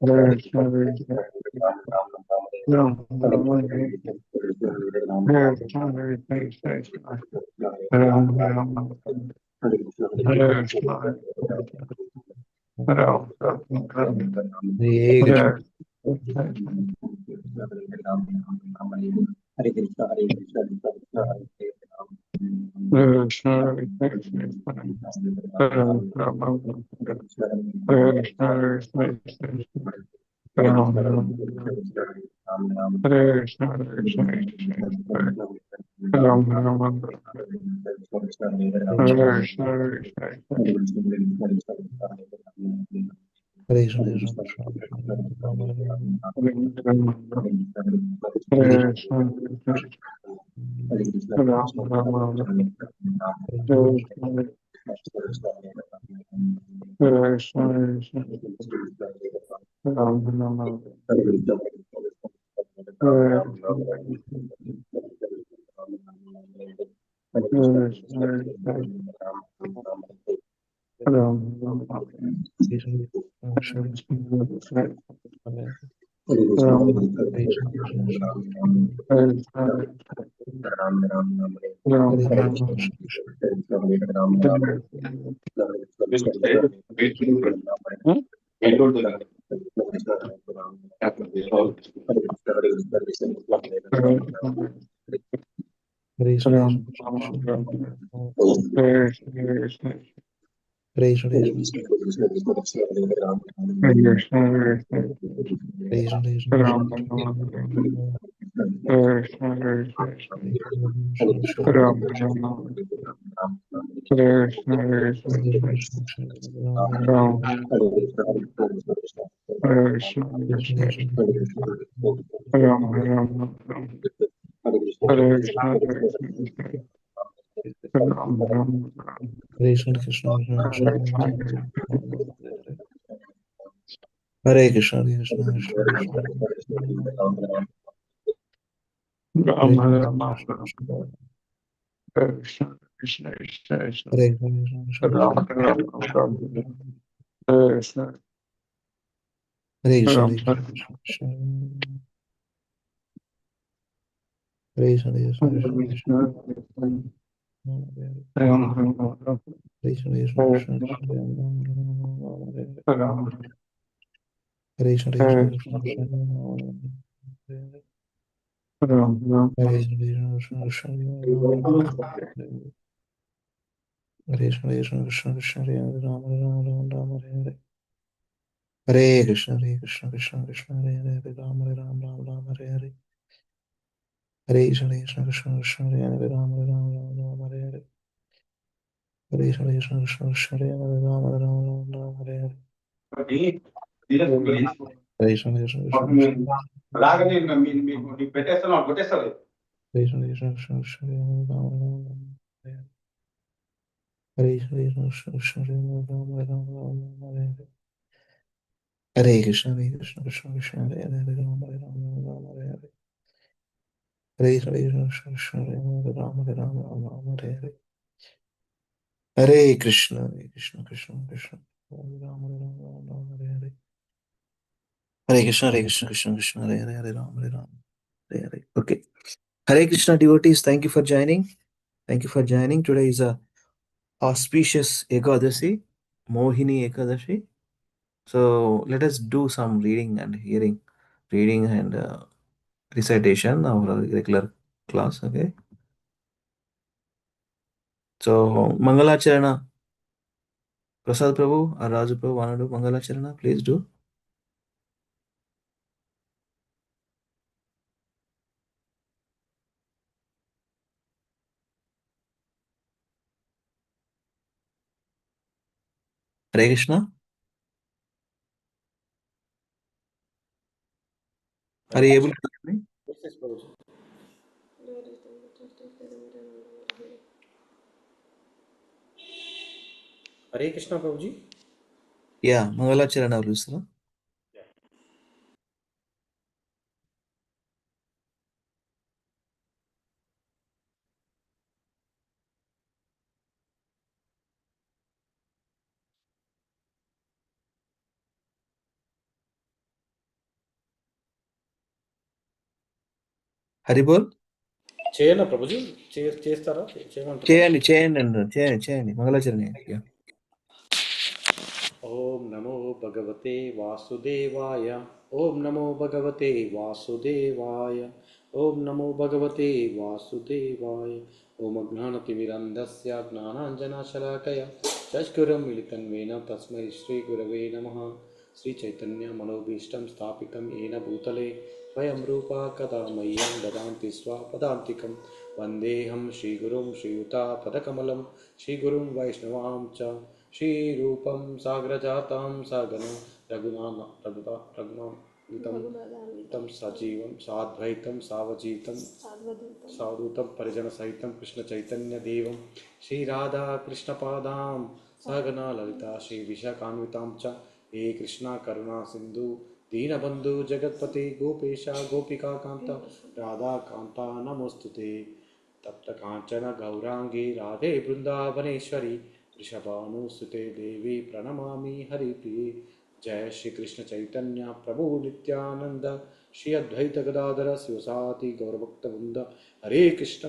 Hare Hare, Ram Ram, Hare Hare, Hare Krishna, Hare Krishna, Ram Ram, Hare Hare, Hare Krishna, Hare Krishna, Krishna Hare Ram Ram, Hare Krishna, Hare Krishna, Krishna Hare Krishna, Hare Krishna, Hare Krishna, Krishna Krishna, Hare Hare, Hare Krishna, Krishna Krishna, Hare Krishna, Krishna Krishna, Hare Krishna, Hare Krishna, Hare Krishna Krishna, Krishna, Krishna Hare Krishna, Ram, Ram Ram, Ram Ram Ram, Hare Hare Krishna, Krishna, Krishna Krishna Krishna, Krishna, Hare Ram, Ram Hare Krishna, Krishna Krishna, Hare Ram, Hare Krishna, Hare Ram, Hare Krishna, Hare Krishna, Krishna Krishna, Hare Ram, Ram Hare Krishna, Krishna Krishna, Hare Krishna, Hare Krishna Krishna, Krishna, Hare Krishna, Krishna Krishna, Hare Ram, Hare Krishna, Krishna Krishna, Hare Krishna Krishna, Krishna, Hare Krishna, Ram Ram Hare Krishna, Krishna Ram Ram Ram, Hare Krishna, Hare Krishna, Krishna Krishna, Krishna Krishna, Hare Krishna Krishna, Hare Krishna, Hare Krishna, Hare Krishna, Hare Krishna, Krishna Krishna, Krishna Hare Krishna, Hare Krishna, Krishna Krishna, Hare Krishna, Hare Krishna, Krishna Hare Krishna, Hare Krishna, Krishna Hare Krishna, Hare Krishna, Krishna Krishna, Hare Krishna, Krishna Krishna, Hare Krishna, Krishna Krishna, Hare Krishna, Krishna Krishna, Hare Krishna, Krishna Krishna, Krishna Hare Ram, Ram Ram, Ram Hare Hare. Hare Krishna, Hare Krishna, Krishna Krishna, Hare Hare, Hare Ram, Ram Ram, Ram Hare Hare. Hare Krishna, Krishna Krishna, Krishna Hare Hare, Ram, Ram Ram, Ram Hare Hare. Hare Krishna, Krishna Krishna, Krishna Hare Hare, Ram, Ram Ram, Ram Hare Hare. Hare Krishna, Krishna Krishna, Krishna Hare Krishna, Krishna Krishna, Krishna Hare Hare, Ram, Ram Ram Hare Hare. Hare Krishna, Krishna Krishna, Krishna Hare Hare, Ram, Ram Ram, Ram Hare Hare. Hare Krishna, Krishna Krishna, Krishna Hare Hare, Ram, Ram Ram, Hare Hare. Hare Krishna, Krishna Krishna, Krishna Hare Hare, Ram, Ram Hare Hare. Hare Krishna, Krishna Krishna, Krishna Ram, Ram Hare Hare. Hare Krishna, Krishna Krishna, Hare Hare, Hare Ram, Hare Hare. Okay. Hare Krishna devotees, thank you for joining. Thank you for joining. Today is a auspicious Ekadasi, Mohini Ekadashi. So let us do some reading and hearing, reading and recitation of our regular class. Okay. So Mangalacharana, Prasad Prabhu or Raju Prabhu, wanna do Mangalacharana? Please do. Hare Krishna. Are you able to hear me? Hare Krishna Prabhuji. Yeah, Mangalacharana Lusra. Haribol. చేయనా ప్రభుజీ చేస్తారా చేయమంటారా? చేయండి మంగళాచరణ. Yeah. ఓం నమో భగవతే వాసుదేవాయ. ఓం నమో భగవతే వాసుదేవాయ. ఓం నమో భగవతే వాసుదేవాయ. ఓం అజ్ఞానతిమిరంధస్య జ్ఞానాంజనశలాకయ చష్కురం మిళితన్వేన తస్మై శ్రీగురవే నమః. శ్రీచైతన్యమనోభీష్టం స్థాపితం येन భూతలే స్వయం రూపా కదా మह्यं దదాంతి స్వపదాంతికం. వందేహం శ్రీగురుం శ్రీయుతాపదకమలం శ్రీగురుం వైష్ణవాం చ श्रीरूपं साग्रजातं सगन रघुनाथं सजीवं साद्वैतं सावजीतं सावधूतं परिजनसहितं कृष्णचैतन्यदेवं श्रीराधा कृष्णपादां सगना ललिता श्रीविशाखान्वितां च हे कृष्णा करुणा सिन्धु दीनबन्धु जगत्पते गोपेश गोपिकान्त राधाकान्ता नमोस्तुते. तप्त कांचन गौरांगी राधे वृंदावनेश्वरी वृषभानुसुते देवी प्रणमामि हरिप्रिये. जय श्री कृष्ण चैतन्य प्रभु नित्यानंद श्री अद्वैत गदाधर शिवसाति गौरभक्तवृंद हरे कृष्ण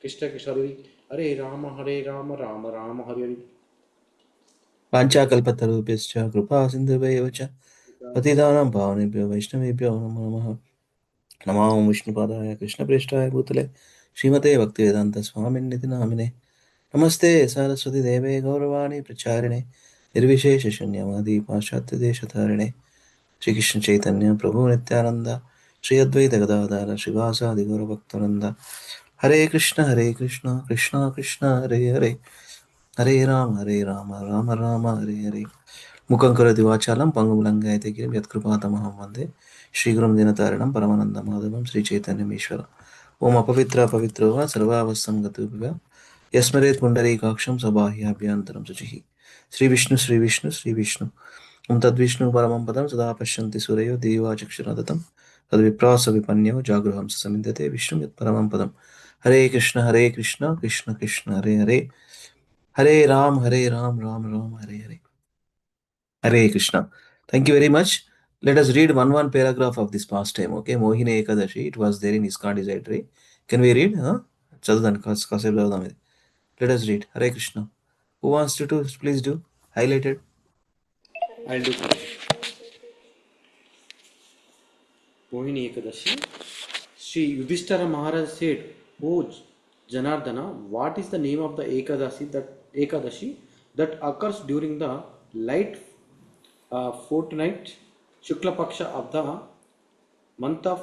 कृष्ण कृष्ण हरे हरे राम राम राम हरे हरे। पाञ्चाकल्पतरुभ्यश्च कृपा सिन्धुभ्येव च पतितानां पावनेभ्यो वैष्णवेभ्यो नमो नमः। नमो विष्णुपादाय कृष्णप्रेष्ठाय भूतले श्रीमते भक्तिवेदान्त स्वामिन्निति नामिने। नमस्ते सरस्वती देवे गौरवाणी प्रचारिणे निर्विशेषशून्यवादी पाश्चात्यदेशतारिणे श्रीकृष्ण चैतन्य प्रभु नित्यानंद श्री अद्वैत गदाधर श्रीवासादि गौरभक्तवृंद हरे कृष्ण कृष्ण कृष्ण हरे हरे हरे राम राम राम हरे हरे। मुखं करोति वाचालं पङ्गुं लङ्घयति गिरिं यत्कृपातमहं वन्दे श्रीगुरुं दीनतारिणं परमानन्दमाधवं श्रीचैतन्यमीश्वरम्। ओम अपवित्र पवित्रो वा सर्वावस्थं गतोऽपि वा यस्मरेत् पुण्डरीकाक्षं सबाह्याभ्यन्तरं शुचिः। श्रीविष्णु ओम तद्विष्णु परमं पदं सदा पश्यन्ति सूरयो देवाचक्षुरदतं तद्विप्रास विपन्यो जागृहंस समिन्धते विष्णु यत्परमं पदम्। हरे Krishna Krishna Krishna Hare Hare Hare Ram Ram Ram Hare Hare Hare Krishna. Thank you very much. Let us read one paragraph of this pastime. Okay, Mohini Ekadashi. It was there in ISKCON Desire. Can we read? Huh? చదువుదాం కాసేపు చదువుదాం ఇది. Let us read. Hare Krishna. Who wants to please do? Highlighted. I'll do Mohini Ekadashi. Sri Yudhishthira Maharaj said, "O Janardana, what is the name of the Ekadashi that occurs during the light fortnight Shukla Paksha of the month of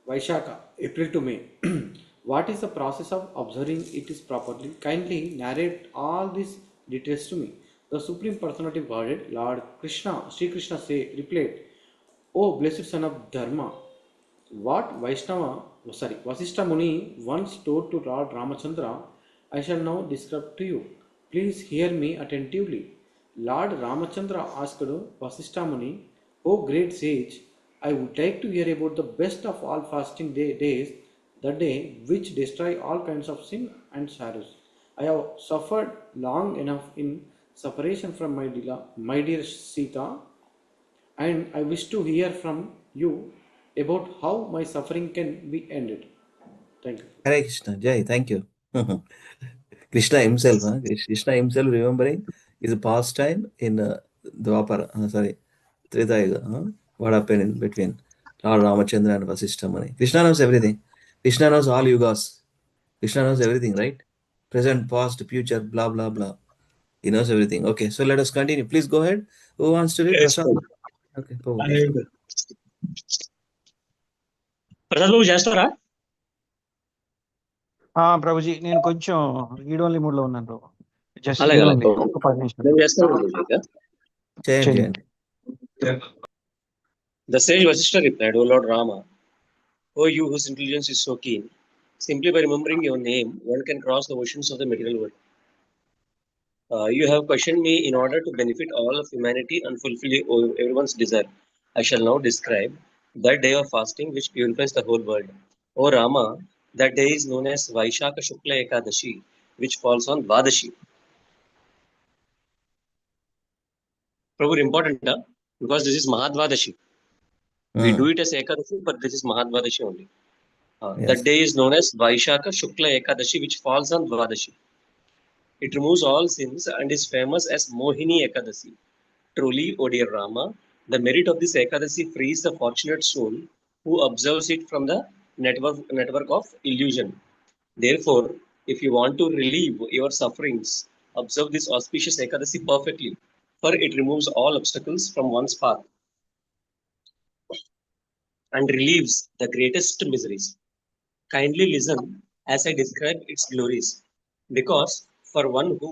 Vaishaka, April to May? What is the process of observing it is properly? Kindly narrate all these details to me." The Supreme Personality of Godhead, Lord Krishna, Sri Krishna replied, "O blessed son of Dharma, what Vasishtha Muni once told to Lord Ramachandra, I shall now describe to you. Please hear me attentively. Lord Ramachandra asked Vasishtha Muni, O great sage, I would like to hear about the best of all fasting days, the day which destroy all kinds of sin and sorrows. I have suffered long enough in separation from my dear Sita, and I wish to hear from you about how my suffering can be ended. Thank you. Hare Krishna. Jai. Thank you. Krishna himself. Huh? Krishna himself remembering his pastime in Dwapara. Sorry, Treta Yuga. Huh? What happened in between Lord Ramachandra and Vasishtha Muni. Krishna knows everything. Krishna knows all yugas. Krishna knows everything, right? Present, past, future, blah, blah, blah. He knows everything. Okay, so let us continue. Please go ahead. Who wants to read? Yes, Prasad. Prabhu. Okay, Prabhu, please go. And Prasad Babu చేస్తారా? ప్రభుజీ నేను కొంచెం read only mood లో ఉన్నాను ప్రభు. Just అలాగే అలాగే వినండి okay. ఒక 10 నిమిషాలు నేను చేస్తాను Babu ఇక. Chant, చేయండి. chant. The sage Vasishtha replied, O Lord Rama, O you whose intelligence is so keen, simply by remembering your name, one can cross the oceans of the material world. You have questioned me in order to benefit all of humanity and fulfill everyone's desire. I shall now describe that day of fasting which purifies the whole world. O Rama, that day is known as Vaishaka Shukla Ekadashi, which falls on Dvadashi. Prabhu, important, huh? Because this is Mahadvadashi. We do it as Ekadashi, but this is Mahadvadashi only. That Yes. day is known as Vaishaka Shukla Ekadashi, which falls on Dvadashi. It removes all sins and is famous as Mohini Ekadasi. Truly, O dear Rama, the merit of this Ekadasi frees the fortunate soul who observes it from the network of illusion. Therefore, if you want to relieve your sufferings, observe this auspicious Ekadasi perfectly, for it removes all obstacles from one's path and relieves the greatest miseries. Kindly listen as I describe its glories, because for one who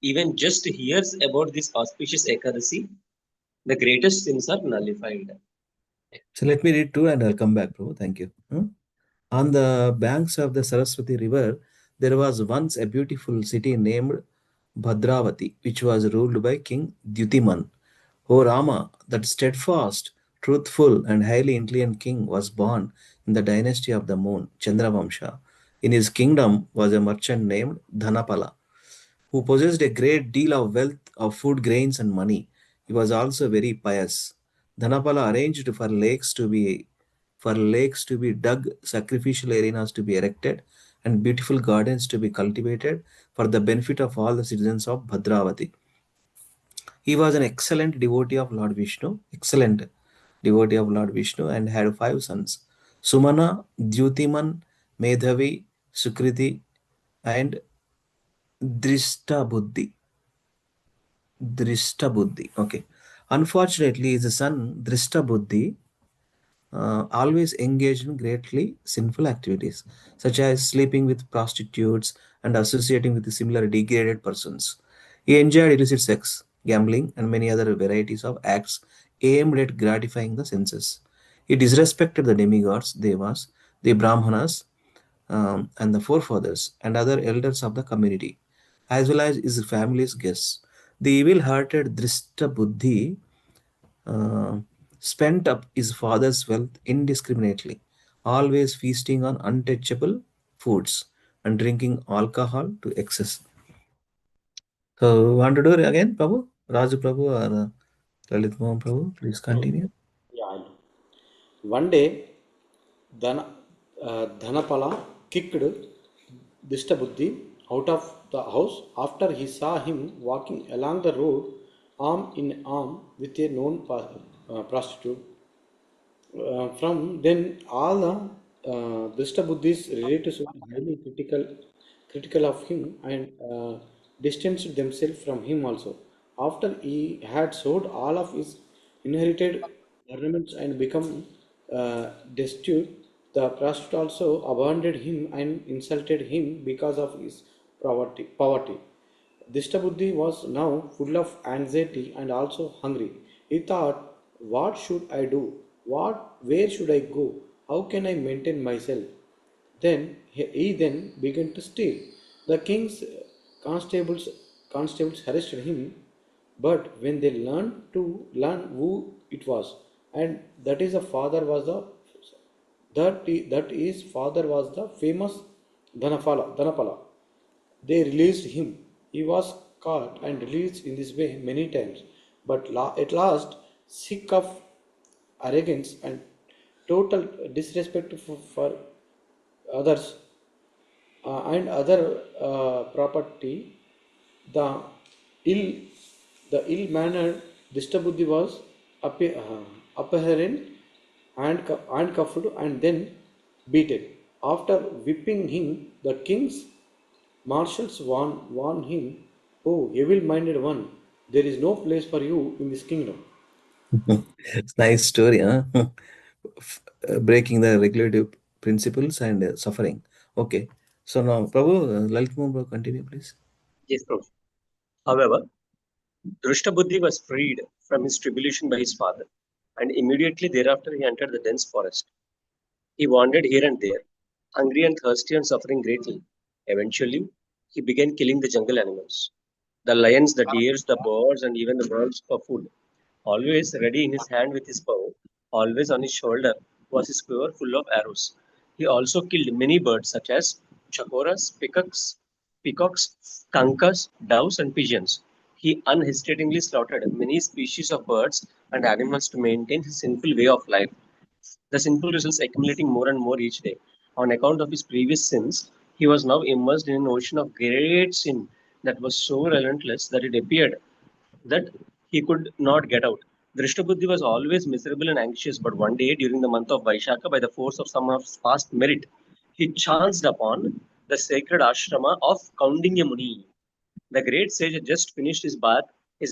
even just hears about this auspicious Ekadasi, the greatest sins are nullified. So let me read two and I'll come back, Prabhu. Thank you. On the banks of the Saraswati river, there was once a beautiful city named Bhadravati, which was ruled by King Dyutiman. O Rama, that steadfast, truthful, and highly intelligent king was born in the dynasty of the moon, Chandravamsha. In his kingdom was a merchant named Dhanapala, who possessed a great deal of wealth of food, grains, and money. He was also very pious. Dhanapala arranged for lakes to be dug, sacrificial arenas to be erected, and beautiful gardens to be cultivated for the benefit of all the citizens of Bhadravati. He was an excellent devotee of Lord Vishnu, and had 5 sons: Sumana, Dhyutiman, Medhavi, Sukriti, and Drishta Buddhi. Okay. Unfortunately, his son Drishta Buddhi always engaged in greatly sinful activities, such as sleeping with prostitutes and associating with similar degraded persons. He enjoyed illicit sex, gambling, and many other varieties of acts aimed at gratifying the senses. He disrespected the demigods, devas, the brahmanas, and the forefathers and other elders of the community, as well as his family's guests. The evil-hearted Drishta Buddhi uh, spent up his father's wealth indiscriminately, always feasting on untouchable foods and drinking alcohol to excess. So, want to do it again, Prabhu? Raju Prabhu or Lalit Mohan Prabhu? Please continue. Yeah, I do. One day, Dhana, Dhanapala kicked Dishtabuddhi out of the house after he saw him walking along the road arm in arm with a known prostitute. From then, all the Drishtabuddhi's relatives were highly critical of him and distanced themselves from him also. After he had sold all of his inherited ornaments and become destitute, the prostitute also abandoned him and insulted him because of his poverty. Dishtabuddhi was now full of anxiety and also hungry. He thought, what should I do? Where should I go? How can I maintain myself? Then he then began to steal. The king's constables constables arrested him, but when they learn who it was, and that is the father was the that his father was the famous Dhanapala. They released him. He was caught and released in this way many times, but at last, sick of arrogance and total disrespect for others and other property, the ill ill-mannered Dishtabuddhi was apparent and handcuffed and then beaten. After whipping him, the king's marshals warned him, "Oh, evil-minded one, there is no place for you in this kingdom." It's nice story, huh? Breaking the regulative principles and suffering. Okay. So now, Prabhu, Lalit Mohan Prabhu, continue, please. Yes, Prabhu. However, Drishtabuddhi was freed from his tribulation by his father, and immediately thereafter he entered the dense forest. He wandered here and there, hungry and thirsty and suffering greatly. Eventually, he began killing the jungle animals, the lions, the deers, the birds, and even the birds for food. Always ready in his hand with his bow, always on his shoulder was his quiver full of arrows. He also killed many birds such as chakoras, peacocks, kankas, doves, and pigeons. He unhesitatingly slaughtered many species of birds and animals to maintain his sinful way of life. The sinful results accumulating more and more each day. On account of his previous sins, he was now immersed in an ocean of great sin that was so relentless that it appeared that he could not get out. Drishtabuddhi was always miserable and anxious, but one day during the month of Vaishaka, by the force of some of his past merit, he chanced upon the sacred ashrama of Kaundinya Muni. The great sage had just finished his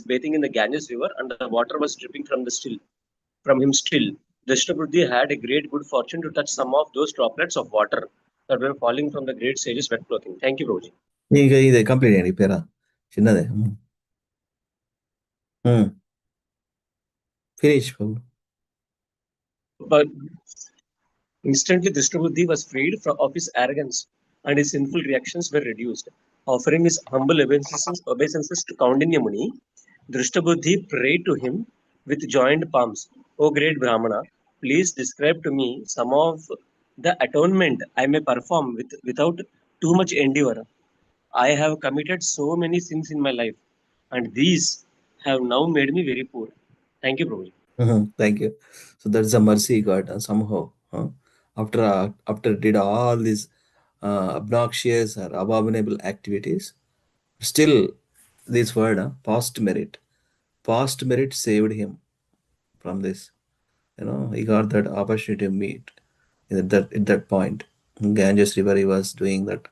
bathing in the Ganges river, and the water was dripping from him still. Drishtabuddhi had a great good fortune to touch some of those droplets of water that were falling from the great sage's wet clothing. Thank you, Prabhuji. ಈಗ ಇದೆ complete ಮಾಡಿ ಪೇರ ಚಿನ್ನದೆ finish Prabhu. But instantly, Drishtabuddhi was freed of his arrogance, and his sinful reactions were reduced. Offering his humble obeisances to Kaundinya Muni, Drishtabuddhi prayed to him with joined palms. O great Brahmana, please describe to me some of the atonement I may perform without too much endeavor. I have committed so many sins in my life, and these have now made me very poor. Thank you, Prabhuji. Thank you. So that's the mercy he got somehow. After did all these obnoxious or abominable activities, still this word, past merit saved him from this. He got that opportunity to meet at that point. Ganges River, he was doing that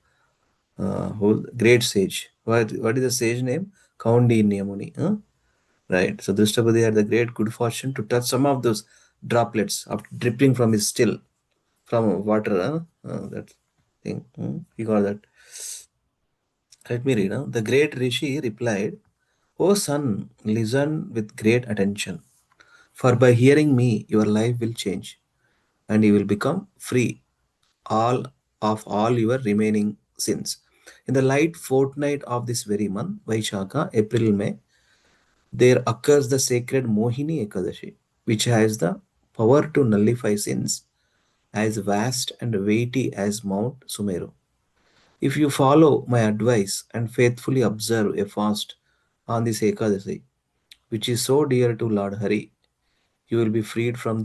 whole great sage. What is the sage name? Kaundinya Muni. Right. So Drishtabadi had the great good fortune to touch some of those droplets of dripping from his still from water. That thing. He got that. Let me read. The great Rishi replied, "O son, listen with great attention. For by hearing me, your life will change, and you will become free all of all your remaining sins. In the light fortnight of this very month, Vaishaka, April, May, there occurs the sacred Mohini Ekadashi, which has the power to nullify sins as vast and weighty as Mount Sumeru. If you follow my advice and faithfully observe a fast on this Ekadashi, which is so dear to Lord Hari, you will be freed from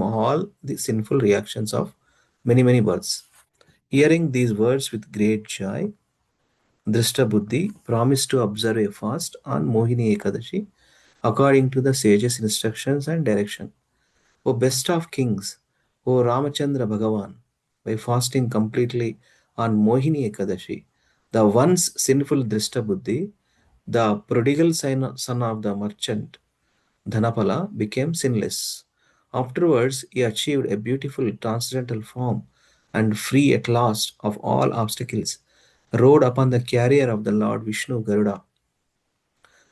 all the sinful reactions of many births." Hearing these words with great joy, Drishtabuddhi promised to observe a fast on Mohini Ekadashi according to the sage's instructions and direction. O best of kings, O Ramachandra Bhagavan, by fasting completely on Mohini Ekadashi, the once sinful Drishtabuddhi, the prodigal son of the merchant Dhanapala, became sinless. Afterwards, he achieved a beautiful transcendental form and free at last of all obstacles, rode upon the carrier of the Lord Vishnu Garuda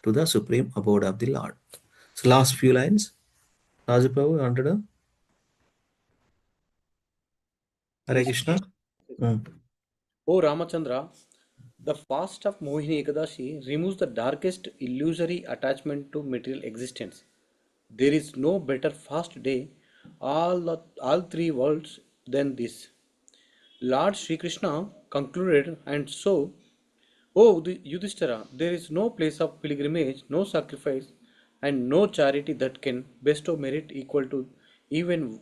to the supreme abode of the Lord. So last few lines. Rajaprabhu, you wanted to? Hare Yes. Krishna. O Ramachandra, the fast of Mohini Ekadashi removes the darkest illusory attachment to material existence. There is no better fast day all three worlds than this. Lord Sri Krishna concluded, and so, O Yudhishthira, there is no place of pilgrimage, no sacrifice, and no charity that can bestow merit equal to even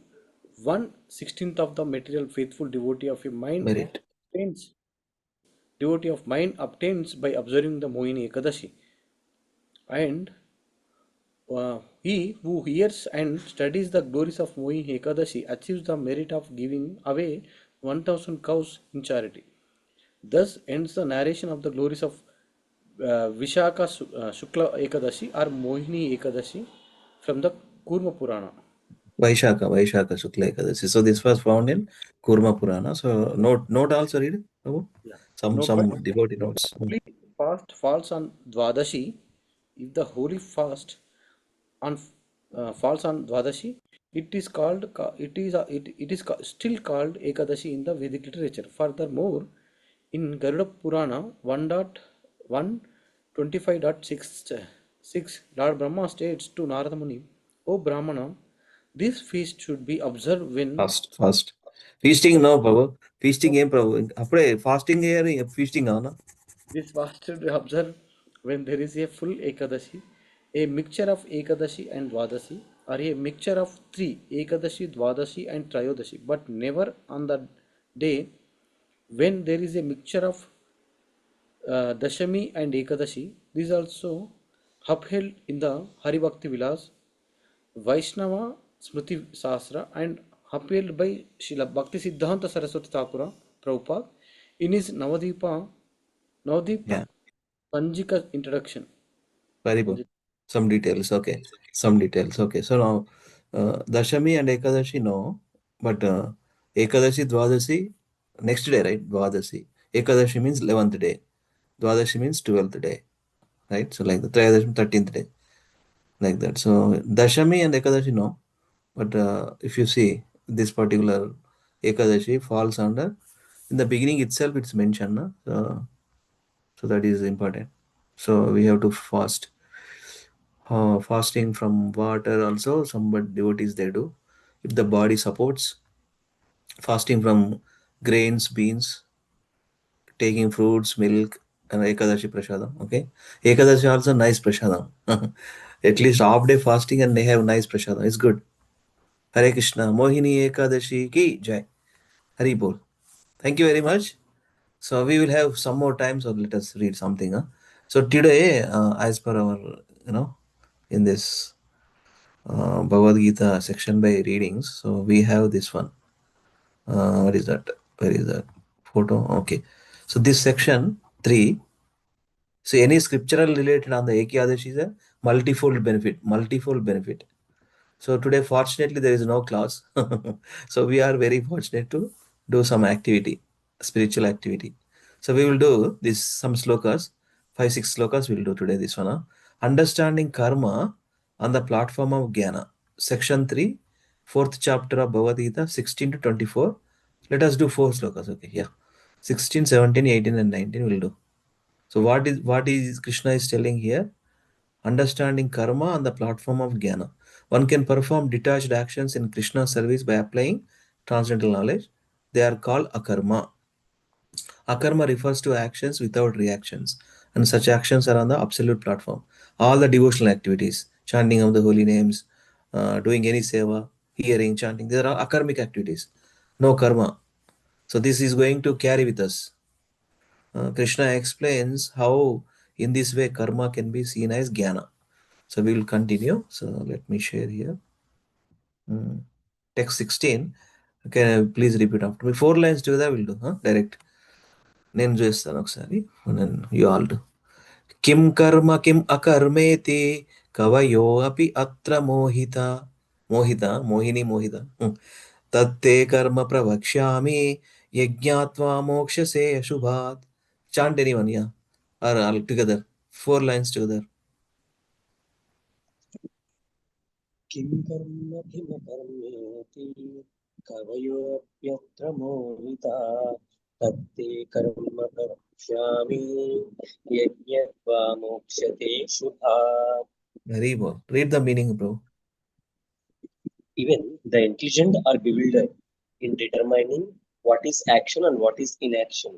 1/16th of the material faithful Merit. obtains obtains by observing the Mohini Ekadashi. And he who hears and studies the glories of Mohini Ekadashi achieves the merit of giving away 1,000 cows in charity. Thus ends the narration of the glories of Vishaka Shukla Ekadashi or Mohini Ekadashi from the Kurma Purana. Vaishaka Shukla Ekadasi. So this was found in Kurma Purana. So note also read, Prabhu? Yeah. Some devotee notes. Holy fast falls on Dwadashi. If the holy fast on falls on Dwadashi, it is still called Ekadashi in the Vedic literature. Furthermore, in Garuda Purana 1.25.6, Lord Brahma states to Narada Muni, "O Brahmana, this feast should be observed when Fast. Feasting no, Prabhu. Feasting ఏం ప్రభు అప్పుడే fasting feasting అవునా this fast should be observed when there is a full Ekadashi, a mixture of Ekadashi and Dwadashi, or a mixture of three Ekadashi, Dwadashi, and Trayodashi, but never on the day when there is a mixture of Dashami and Ekadashi. This is also upheld in the Haribhakti Vilas, Vaishnava Smriti Sastra, and upheld by Srila Bhakti Siddhanta Saraswati Thakura Prabhupada in his Navadip Yeah, Panjika introduction. very good. Some details. Okay. So now Dashami and Ekadashi no, but Ekadashi, Dwadashi, next day, right? Dwadashi. Ekadashi means 11th day. Dwadashi means 12th day. Right? So like the Trayadashi, 13th day. Like that. So Dashami and Ekadashi no. But if you see this particular Ekadashi falls under, in the beginning itself it's mentioned. So that is important. So we have to fast. Fasting from water also, some but devotees they do. If the body supports, fasting from grains, beans, taking fruits, milk, and Ekadashi Prasadam. Okay. Ekadashi also nice Prasadam. At least half day fasting and they have nice Prasadam. It's good. Hare Krishna. Mohini Ekadashi ki jai. Hari Bol. Thank you very much. So we will have some more time. So let us read something. Huh? So today, as per our, in this Bhagavad Gita section by readings, so we have this one. What is that? Where is that photo? Okay. So this section 3. So any scriptural related on the Ekadashi is a multifold benefit. Multifold benefit. So today, fortunately, there is no class. So we are very fortunate to do some activity, spiritual activity. So we will do this some slokas, 5-6 slokas. We will do today this one. Understanding karma on the platform of Jnana. Section 3, 4th chapter of Bhagavad Gita, 16 to 24. Let us do 4 slokas. Okay, yeah. 16, 17, 18, and 19 will do. So what is Krishna is telling here? Understanding karma on the platform of Jnana. One can perform detached actions in Krishna's service by applying transcendental knowledge. They are called akarma. Akarma refers to actions without reactions, and such actions are on the absolute platform. All the devotional activities, chanting of the holy names, doing any seva, hearing, chanting, these are akarmic activities. No karma. So this is going to carry with us. Krishna explains how in this way karma can be seen as jnana. So we will continue. So let me share here. Text 16. Okay, please repeat after me. 4 lines together will do. Direct. నేను చేస్తాను ఒకసారి you all do కిం కర్మ కిం అకర్మేతి కవయో అపి అత్ర మోహిత మోహిత మోహిని మోహిత తత్తే కర్మ ప్రవక్ష్యామి యజ్ఞాత్వా మోక్షసే అశుభాత్ chant anyone yeah are all together 4 lines together. किं कर्म किमकर्मेति कवयोऽप्यत्र मोहिता तत्ते कर्म प्रवक्ष्यामि यज्ञत्वा मोक्ष्यते शुभात्. Very well. Read the meaning, bro. Even the intelligent are bewildered in determining what is action and what is inaction.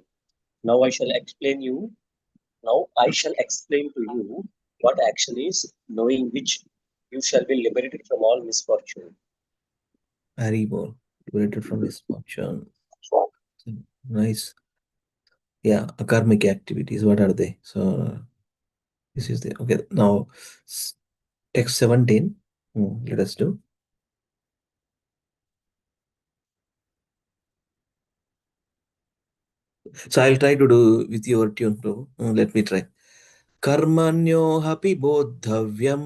Now I shall explain to you what action is, knowing which you shall be liberated from all misfortune. Very well. Liberated from misfortune. Nice. Yeah, akarmic activities. What are they? So this is the okay. Now text 17. Let us do. So I'll try to do with your tune, bro. Let me try. Karmanyo hapi bodhavyam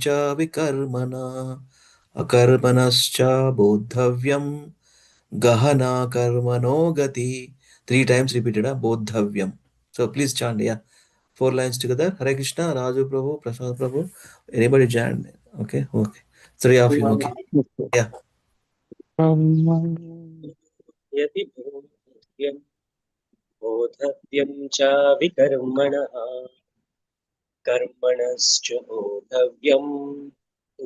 cha vikarmana akarmanascha bodhavyam gahana karmano gati. 3 times repeated, bodhavyam. So please chant, yeah. 4 lines together. Hare Krishna, Raju Prabhu, Prasad Prabhu. Anybody chant? Okay. 3 of you. Okay. Yeah. यदि बोधव्यं च विकर्मणः कर्मणश्च बोधव्यं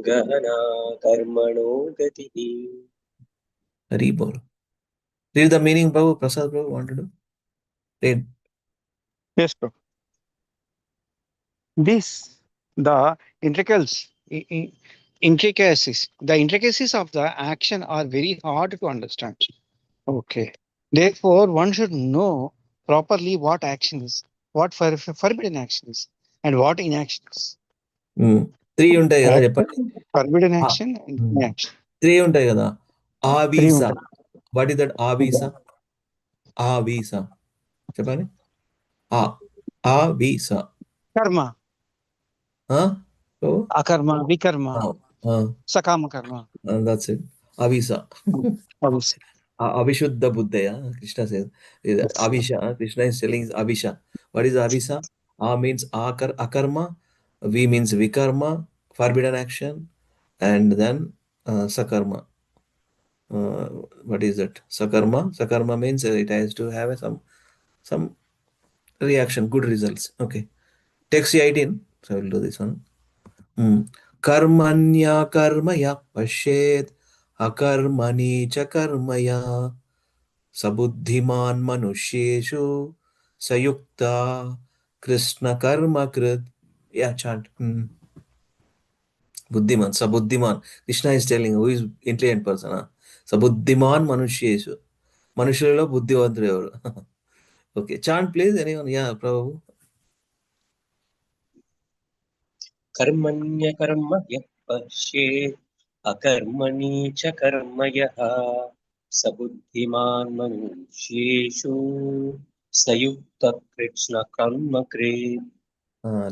गहना कर्मणो गतिः. Hari Bol. Read the meaning, Prabhu. Prasad Prabhu, want to do? Read. Yes, bro. The intricacies of the action are very hard to understand. Okay. Therefore, one should know properly what action is, what forbidden action is, and what inaction is. 3 ఉంటాయి కదా చెప్పండి. Forbidden action and inaction. 3 ఉంటాయి కదా. ఆవీస. 3 What is that ఆవీస? ఆవీస. చెప్పండి. ఆవీస. Karma. So, Akarma, vikarma, sakama karma. That's it. Avisa. Obviously. Avishuddha Buddhaya, Krishna says. Avisha, Krishna is telling Avisha. What is Avisa? A means akarma, V means vikarma, forbidden action, and then sakarma. What is that? Sakarma. Sakarma means it has to have some reaction, good results. Okay. Text 18. So I will do this one. कर्मण्या कर्मया पश्येत् अकर्मणि च कर्मया सबुद्धिमान् मनुष्येषु Sayukta Krishna Karma Krit. Yeah, chant. Buddhiman, Sabuddhiman. Krishna is telling who is intelligent person. Sabuddhiman Manushyesu. Manushyaలలో బుద్ధివంతుడు ఎవరు? Okay, chant please. Anyone? Yeah, Prabhu. कर्मण्यकर्म यः पश्येत् अकर्मणि च कर्म यः स बुद्धिमान् मनुष्येषु स युक्तः कृष्णकर्मकृत्.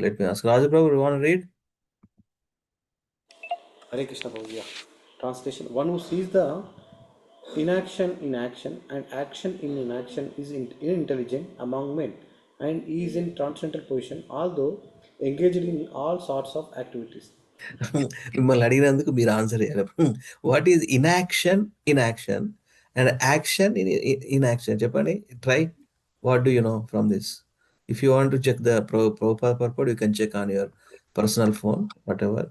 Let me ask. Raja Prabhu, you want to read? Hare Krishna Prabhu. Yeah. Translation: One who sees the inaction in action and action in inaction is intelligent among men and is in transcendental position, although engaged in all sorts of activities. మిమ్మల్ని అడిగినందుకు మీరు answer చేయాలి. What is inaction and action in action చెప్పండి. Try. What do you know from this? If you want to check the Prabhupada purport, you can check on your personal phone, whatever,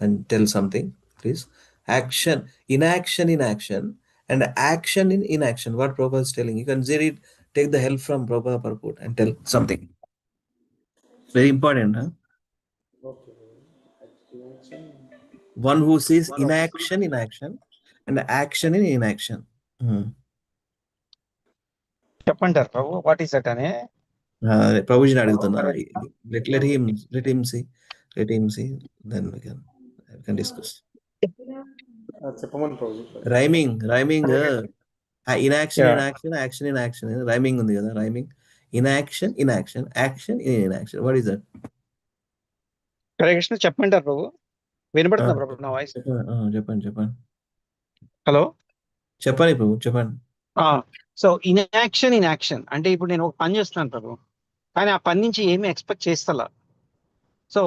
and tell something, please. Inaction in action, and action in inaction. What Prabhupada is telling, you can read, take the help from Prabhupada purport and tell something. Very important, huh? Okay. Inaction. One who sees inaction in action and action in inaction. చెప్పంటారు Prabhu, what is that అనే Prabhuji అడుగుతున్నా. Let him see, then we can discuss. చెప్పమని Prabhuji. Rhyming, inaction in action, action in action. Rhyming ఉంది కదా, rhyming. Inaction, action in inaction. What is that? Hare Krishna చెప్పంటారు ప్రభు, వినపడుతుందా ప్రభు నా voice? చెప్పండి hello, చెప్పండి ప్రభు, చెప్పండి. సో ఇన్ యాక్షన్ అంటే ఇప్పుడు నేను ఒక పని చేస్తున్నాను ప్రభు, కానీ ఆ పని నుంచి ఏమి ఎక్స్పెక్ట్ చేస్తలా. సో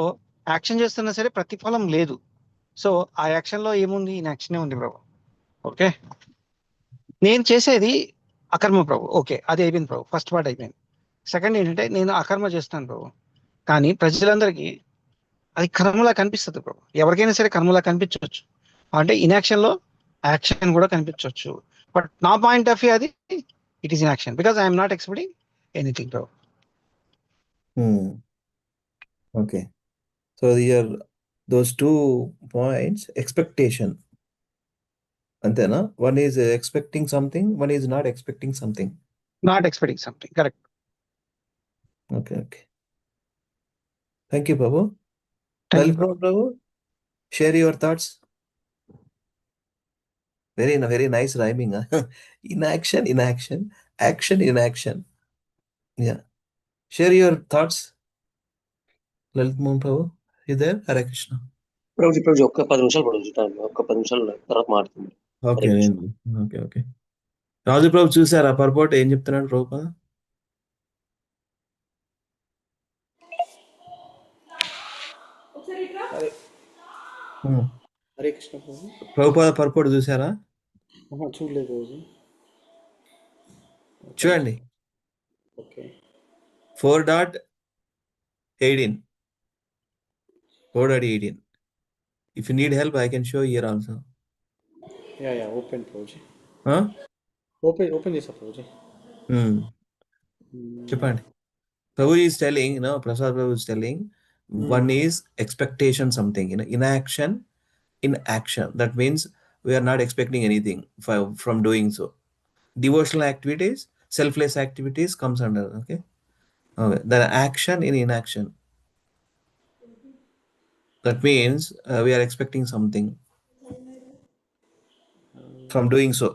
యాక్షన్ చేస్తున్నా సరే ప్రతిఫలం లేదు. సో ఆ యాక్షన్ లో ఏముంది? ఇన్ యాక్షనే ఉంది ప్రభు. ఓకే, నేను చేసేది అకర్మ ప్రభు. ఓకే, అది అయిపోయింది ప్రభు, ఫస్ట్ పార్ట్ అయిపోయింది. సెకండ్ ఏంటంటే నేను అకర్మ చేస్తాను ప్రభు, కానీ ప్రజలందరికీ అది కర్మలా కనిపిస్తుంది ప్రభు. ఎవరికైనా సరే కర్మలా కనిపించవచ్చు, అంటే ఇన్యాక్షన్ లో యాక్షన్ కూడా కనిపించవచ్చు. బట్ నా పాయింట్ ఆఫ్ వ్యూ అది it is in action, because I'm not expecting anything Prabhu. Okay, so here those 2 points, expectation, antena. One is expecting something, one is not expecting something. Not expecting something, correct. Okay. Thank you, Prabhu. Thank you, Prabhu, share your thoughts. Very nice rhyming, huh? Inaction, action in action. Yeah. Share your thoughts. Lalit Mohan Prabhu, you there? Hare Krishna. Prabhuji ఒక్క 10 నిమిషాలు పడుతుంది time, ఒక్క 10 నిమిషాలు తర్వాత మాట్లాడుతుంది. Okay. రాజు ప్రభు చూసారా పర్పోర్ట్ ఏం చెప్తున్నాడు ప్రభుపాద? హరే కృష్ణ ప్రభు. ప్రభుపాద పర్పోర్ట్ చూసారా? చూడలేదు రోజు. చూడండి. Okay. 4.18. If you need help, I can show here also. Yeah, open Prabhuji. Open చేసా Prabhuji. చెప్పండి. Prabhuji is telling, Prasad Prabhu is telling, one is expectation something, inaction in action. That means we are not expecting anything from doing so. Devotional activities, selfless activities comes under, okay? The action in inaction. That means we are expecting something from doing so.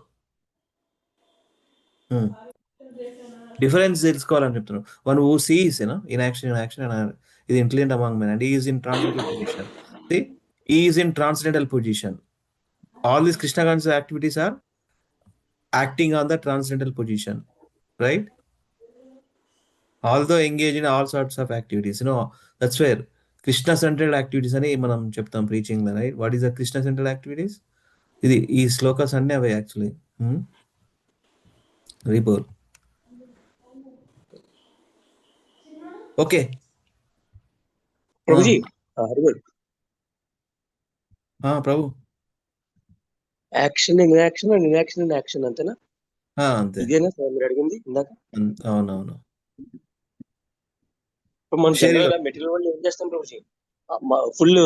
Difference తెలుసుకోవాలని చెప్తున్నాను. One who sees, inaction and is intelligent among men, and he is in transcendental position. See, he is in transcendental position. All these Krishna conscious activities are acting on the transcendental position, right? Although engaged in all sorts of activities, that's where Krishna central activities అని మనం చెప్తాం preaching లో, right? What is the Krishna central activities? ఇది ఈ శ్లోకాస్ అన్నీ అవే actually. రీబోల్. Okay Prabhuji Haribol. Prabhu, action in action and inaction in action అంతేనా? అంతే. ఇదేనా సార్ మీరు అడిగింది ఇందాక? అవునవును. ఇప్పుడు మనం Share జనరల్ it. గా మెటీరియల్ వల్ల ఏం చేస్తాం ప్రభుజీ, ఫుల్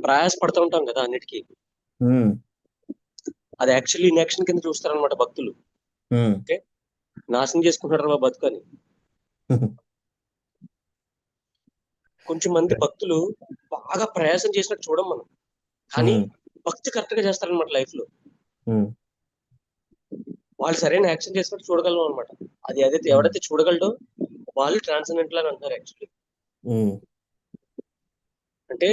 ప్రయాస పడుతూ ఉంటాం కదా అన్నిటికీ. అది యాక్చువల్లీ ఇన్యాక్షన్ కింద చూస్తారనమాట భక్తులు. ఓకే, నాశనం చేసుకుంటారు రా బతుకని. కొంచెం మంది భక్తులు బాగా ప్రయాసం చేసినట్టు చూడం మనం, కానీ భక్తి కరెక్ట్ గా చేస్తారనమాట లైఫ్ లో. వాళ్ళు సరైన యాక్షన్ చేసినట్టు చూడగలం అనమాట. అది అదైతే ఎవడైతే చూడగలడో వాళ్ళు ట్రాన్సెండెంటల్ అని అంటారు యాక్చువల్లీ. అంటే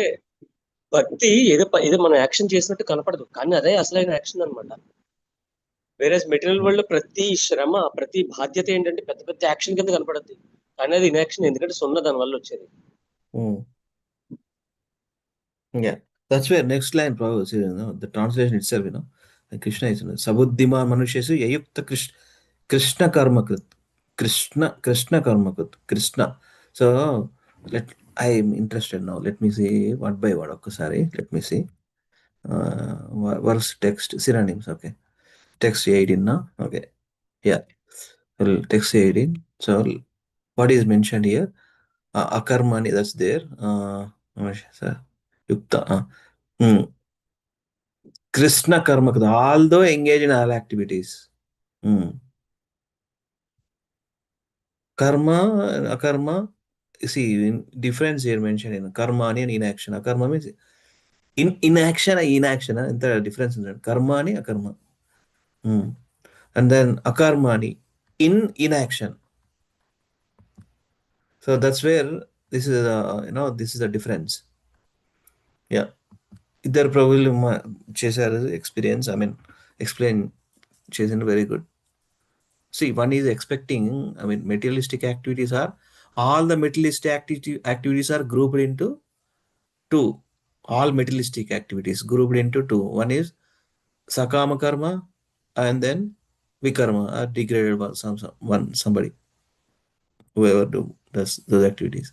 భక్తి ఏదో మనం యాక్షన్ చేసినట్టు కనపడదు, కానీ అదే అసలైన యాక్షన్ అనమాట. వేరే మెటీరియల్ వరల్డ్ లో ప్రతి శ్రమ, ప్రతి బాధ్యత ఏంటంటే పెద్ద పెద్ద యాక్షన్ కింద కనపడద్ది, కానీ అది ఇన్యాక్షన్, ఎందుకంటే సున్నా దాని వల్ల వచ్చేది. Yeah, that's where next line Prabhu says, the translation itself, Krishna is Sabuddhima Manushyasu Yayukta Krishna Karmakrit. Krishna Karmakrit. Krishna. So I'm interested now. Let me see word by word. Okay, sorry. Let me see. Verse text synonyms. Okay. Text 18 now. Okay. Yeah. Well, text 18. So what is mentioned here? Akarmani, that's there. Yukta. Krishna karma, although engage in all activities. Karma, akarma, see, difference here mentioned in karmani and inaction. Akarma means inaction and inaction. The difference in karmani, akarma. And then akarmani, in inaction. So that's where this is this is the difference. Yeah. Either probably చేశారు experience, I mean explain చేసింది very good. See, one is expecting, I mean materialistic activities are, all the materialistic activities are grouped into two. All materialistic activities grouped into two. One is sakama karma, and then vikarma, or degraded somebody, whoever does those activities.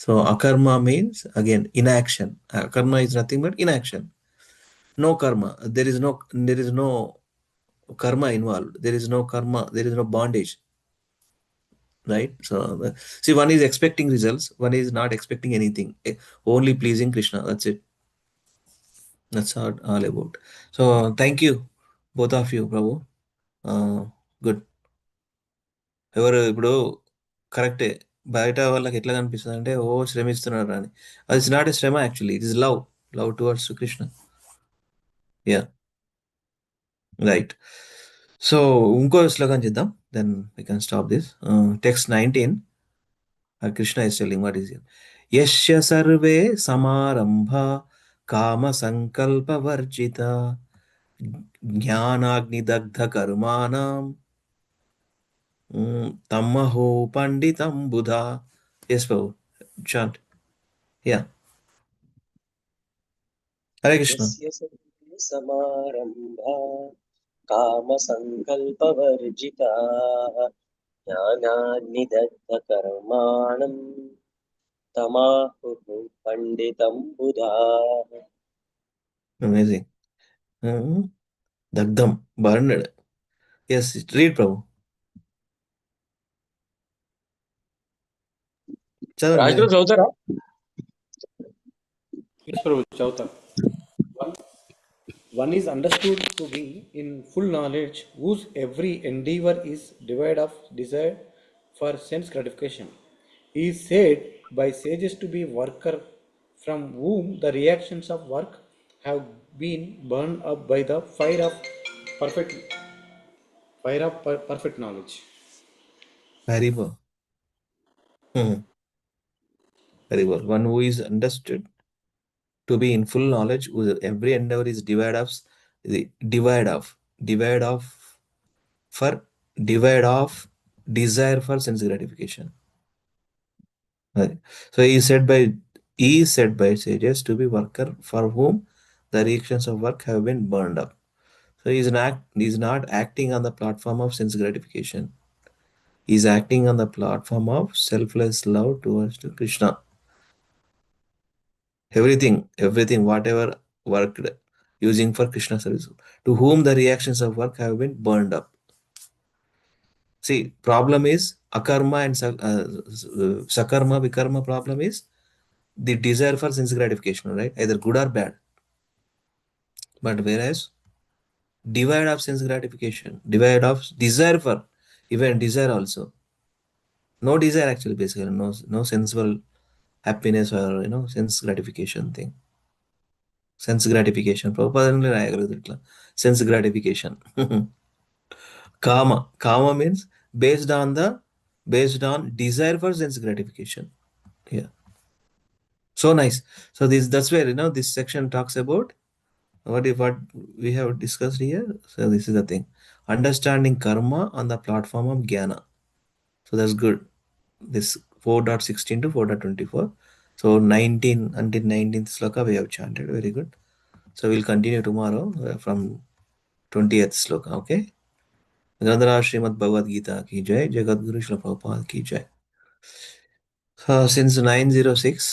So akarma means again inaction. Karma is nothing but inaction. No karma. There is no karma involved. There is no karma. There is no bondage. Right? So see, one is expecting results. One is not expecting anything. Only pleasing Krishna. That's it. That's all about. So thank you, both of you, Prabhu. Good. ఎవరు ఇప్పుడు కరెక్టే, బయట వాళ్ళకి ఎట్లా కనిపిస్తుంది అంటే ఓ శ్రమిస్తున్నారు అని. అది నాట్ ఎ శ్రమ actually, it is love towards Krishna. Yeah, right. So ఇంకో శ్లోకం చేద్దాం, then we can stop this. Text 19, Krishna is telling what is యస్య సర్వే సమారంభ కామ సంకల్ప వర్జిత జ్ఞానాగ్నిదగ్ధ కర్మాణం తమహో పండితం Budha. Yes, Prabhu. Chant. Yeah. Hare Krishna. సమారంభా కామ సంకల్పవర్జితా జ్ఞానాగ్నిదగ్ధ కర్మాణం తమాహు పండితం Budha. Amazing. Dagdam, burned. Yes, read, Prabhu. రాజు చదువుతారా? Yes, Prabhu, chauta. One is understood to be in full knowledge, whose every endeavor is devoid of desire for sense gratification. He is said by sages to be worker from whom the reactions of work have been burned up by the perfect knowledge. Very well. Very well. One who is understood to be in full knowledge, whose every endeavor is devoid of desire for sense gratification. Right. So he is said by sages to be worker for whom the reactions of work have been burned up. So he is not acting on the platform of sense gratification. He is acting on the platform of selfless love towards Krishna. Everything, whatever worked using for Krishna service, to whom the reactions of work have been burned up. See, problem is Akarma and sakarma, vikarma problem is the desire for sense gratification, right? Either good or bad. But whereas divide of sense gratification, divide of desire for, even desire also. No desire actually, basically, no sensual happiness or sense gratification thing. Sense gratification. Prabhupada రాయగలదు ఇట్లా sense gratification. Kama means based on desire for sense gratification. Yeah. So nice. So that's where this section talks about what we have discussed here. So this is the thing. Understanding karma on the platform of jnana. So that's good. This 4.16 to 4.24. So 19 until 19th sloka we have chanted. Very good. So we'll continue tomorrow from 20th sloka. Okay. Gandhara Srimad Bhagavad Gita ki jai. Jagadguru Srila Prabhupada ki jai. Since 906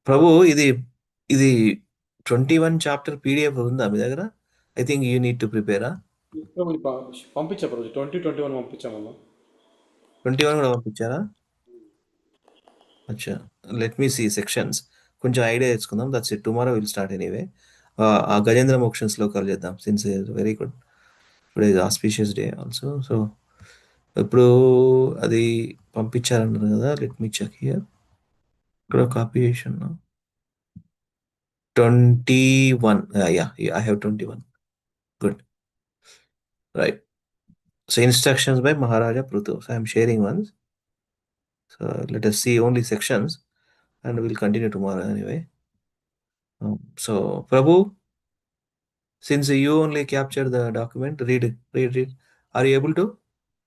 ప్రభు ఇది 21 chapter PDF ఉందా మీ దగ్గర? I think you need to ప్రిపేరా? పంపించా ప్రభు 2021 పంపించామమ్మా. 21 కూడా పంపించారా? అచ్చా, లెట్ మీ సీ సెక్షన్స్, కొంచెం ఐడియా తెచ్చుకుందాం. That's it. Tomorrow will start anyway. ఆ గజేంద్ర మోక్షన్స్ లో కాల్ చేద్దాం since very good. Today is auspicious day also. So ఇప్పుడు అది పంపించారన్నారు కదా, లెట్ మీ చెక్ హియర్. ఇక్కడ కాపీ చేసాను. 21. Yeah, I have 21. Good. Right. So instructions by Maharaja Prutu. So I'm sharing ones. So let us see only sections and we'll continue tomorrow anyway. So Prabhu, since you only capture the document, read it. Are you able to?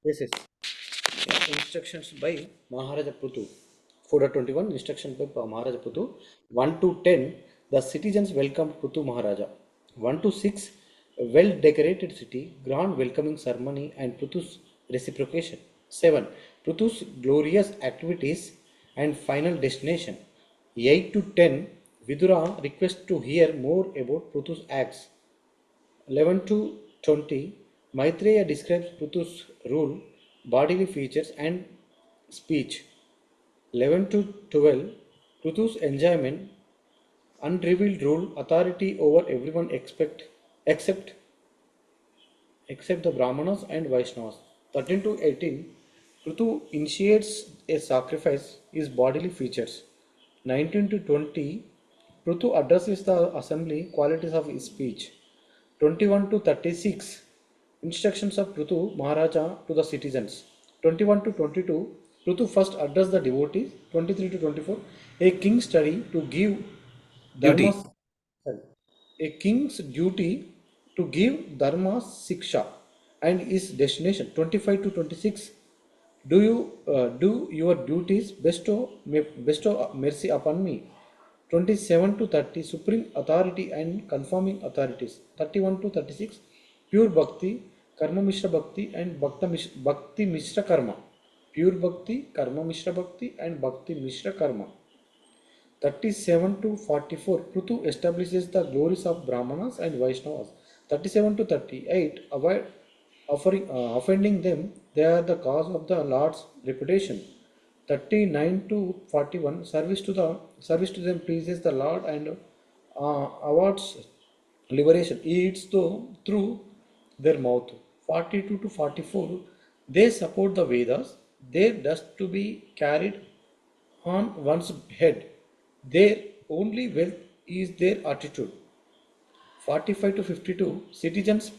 Yes. Instructions by Maharaja Prutu. 4.21 instructions by Maharaja Prutu. 1 to 10, the citizens welcomed Prutu Maharaja. 1 to 6, a well-decorated city, grand welcoming ceremony and Prutu's reciprocation. 7, Prutu's glorious activities and final destination. 8 to 10, Vidura request to hear more about Prutu's acts. 11 to 20, Maitreya describes Prutu's rule, bodily features and speech. 11 to 12, Prutu's enjoyment, unrevealed rule, authority over everyone except the Brahmanas and Vaishnavas. 13 to 18, Prutu initiates a sacrifice, his bodily features. 19 to 20, Prutu addresses the assembly, qualities of his speech. 21 to 36, instructions of Prutu Maharaja to the citizens. 21 to 22, Prutu first address the devotees. 23 to 24, a king's study to give dharma, a king's duty to give dharma siksha and his destination. 25 to 26, do your duties, bestow mercy upon me. 27 to 30, supreme authority and confirming authorities. 31 to 36, pure bhakti, karma mishra bhakti and bhakti mishra karma. Pure bhakti, karma mishra bhakti and bhakti mishra karma. 37 to 44, Prutu establishes the glories of Brahmanas and Vaishnavas. 37 to 38, avoid offending them, they are the cause of the Lord's reputation. 39 to 41, service to them pleases the Lord and awards liberation. He eats through their mouth. 42 to 44, they support the Vedas, their dust to be carried on one's head. Their only wealth is their attitude. 45 to 52, citizens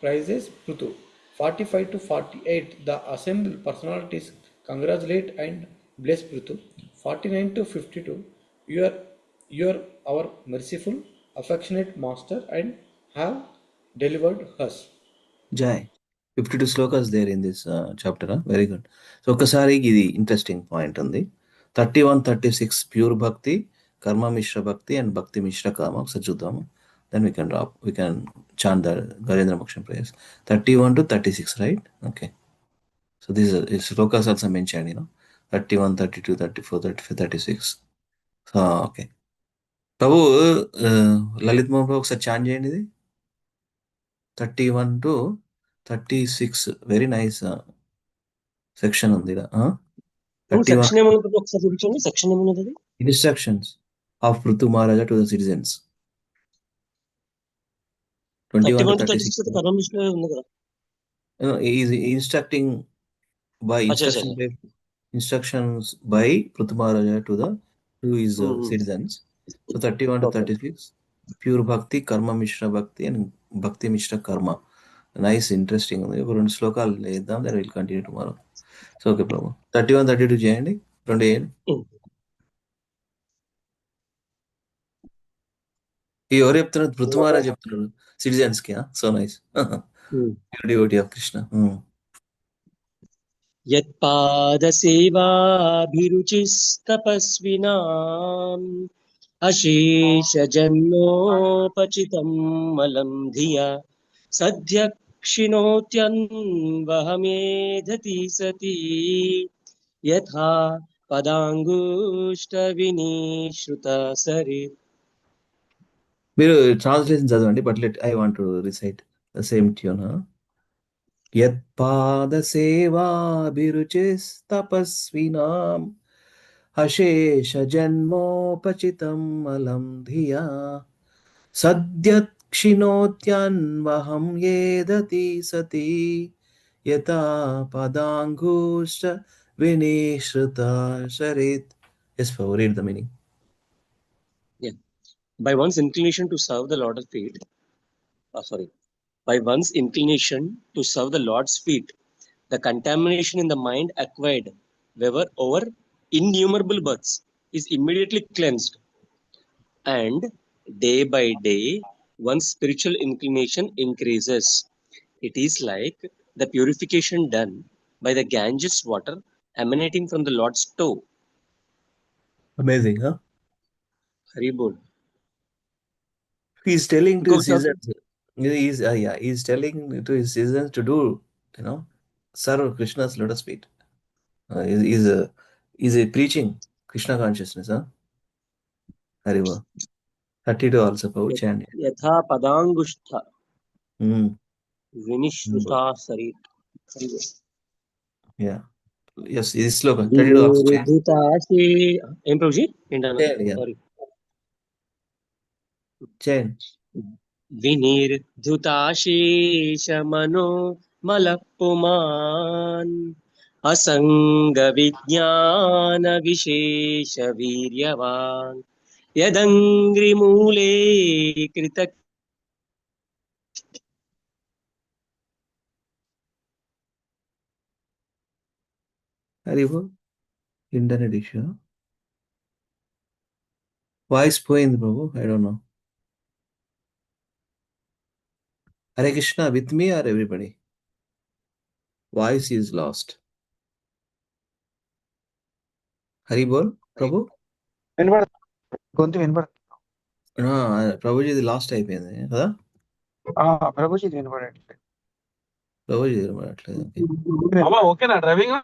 praises Prutu. 45 to 48, the assembled personalities congratulate and bless Prutu. 49 to 52, you are our merciful, affectionate master and have delivered us. Jai. 52 slokas there in this chapter. Very good. So ఒకసారి ఇది interesting point ఉంది. 31, 36 pure భక్తి, కర్మ మిశ్ర భక్తి and భక్తి మిశ్ర కామ. ఒకసారి చూద్దాము. Then we can chant the Garendra Moksha prayers. 31 to 36, right? Okay. So these are slokas also mentioned, 31, 32, 34, 35, 36. So, okay. ప్రభు లలిత్ మోహన్ ప్రభు ఒకసారి చాంట్ చేయండి ఇది. 31 to 36. Very nice. సెక్షన్ ఉంది ఈడ. సెక్షన్ 31 ఏమన్నది ఒకసారి చూపించండి. సెక్షన్ ఏమన్నది? Instructions of Prithu Maharaja to the citizens. 21 to 36 అయితే కర్మ లిస్ట్ ఉంది కదా. ఈజ్ ఇన్స్ట్రక్టింగ్ by అచ్చా అచ్చా. instructions by Pruth Maharaja to his citizens. So 31 to 36, pure bhakti, karma mishra bhakti, and bhakti mishra karma. Nice, interesting. ఒక 2 శ్లోకాలు వేద్దాం, then we'll continue tomorrow. So okay, Prabhu. 31, 32 చేయండి. 28. ఈ ఎవరు చెప్తున్నారు? పృథు మహారాజ్ చెప్తున్నారు సిటిజన్స్ కి. So nice. Devotee of Krishna. యత్పాదసేవాభిరుచిస్తపస్వినాం అశేషజన్మోపచితం మలం ధియా సద్యక్షిణోత్యన్వహమేధతి సతి యథా పదాంగుష్ట వినిశ్రుత సరి. మీరు ట్రాన్స్లేషన్ చదవండి, but I want to recite the same tune. యత్పాదసేవాభిరుచిస్తపస్వినాం అశేషజన్మోపచితం అలం ధియా సద్యక్షిణోత్యన్వహం ఏదతి సతి యథా పదాంగుష్ట వినిశ్రుత శరీత్. Yes, read the meaning. By one's inclination to serve the Lord's feet, by one's inclination to serve the Lord's feet, the contamination in the mind acquired over innumerable births is immediately cleansed, and day by day one's spiritual inclination increases. It is like the purification done by the Ganges water emanating from the Lord's toe. Amazing, huh? Hari Bol. He's telling to his citizens, he's telling to his citizens to do, serve Krishna's lotus feet. He's preaching Krishna consciousness, huh? Hariva. 32 also, Prabhu, chant. Yatha padangushta vinishruta sarit. Yeah. Yes, this slogan. 32 also chant. Em Prabhuji? Sorry. Chant. వినిర్ధుతాశేషమనో మలపుమాన్ అసంగ విజ్ఞాన విశేష వీర్యవాన్ యదంగ్రిమూలే కృత. Hariva. Internet issue. Voice పోయింది, Prabhu. I don't know. Hare Krishna, with me or everybody? Voice is lost. Hari Bol, Prabhu? గొంతు వినబడ ప్రభుజీ ఇది last అయిపోయింది కదా? ప్రభుజీ వినబడట్లేదు. ప్రభుజీ వినబడట్లేదు. ఓకేనా driving?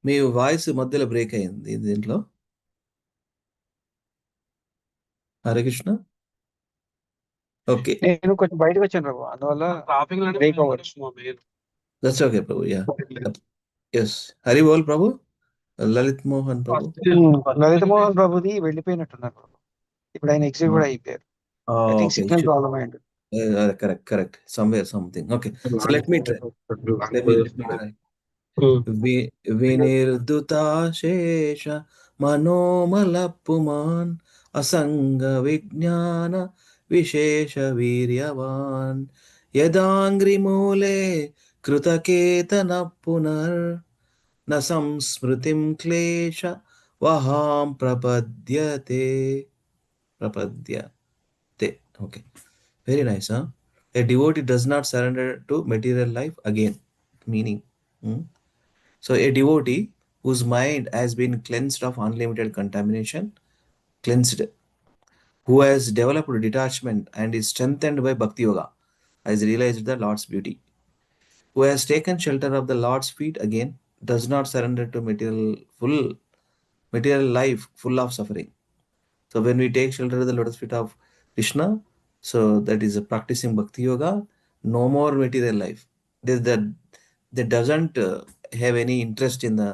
మీ voice మధ్యలో బ్రేక్ అయింది దీంట్లో. హరే కృష్ణ. ఓకే, నేను కొంచెం బయటకు వచ్చాను ప్రభు, అందువల్ల బ్రేక్ అవ్వచ్చు. దట్స్ ఓకే ప్రభు. Yeah, yes. హరి బోల్ ప్రభు. లలిత్ మోహన్ ప్రభు. లలిత్ మోహన్ ప్రభుది వెళ్ళిపోయినట్టున్నారు ప్రభు. ఇప్పుడు ఆయన ఎగ్జిట్ కూడా అయిపోయారు. సిగ్నల్ ప్రాబ్లమ్ అయ్యింది. Correct. Something. Okay, so let me try. వినిర్దుతాశేష మనోమలపుమాన్ అసంగ విజ్ఞాన విశేష వీర్యవాన్ యదాంగ్రిమూలే కృతకేతన పునర్ న సంస్మృతిం క్లేశ వహాం ప్రపద్యతే. Okay, very nice, huh? A devotee does not surrender to material life again. Meaning, so a devotee whose mind has been cleansed of unlimited contamination, who has developed detachment and is strengthened by bhakti yoga, has realized the Lord's beauty, who has taken shelter of the Lord's feet again, does not surrender to material life full of suffering. So when we take shelter of the lotus feet of Krishna, so that is practicing bhakti yoga, no more material life. they doesn't have any interest in the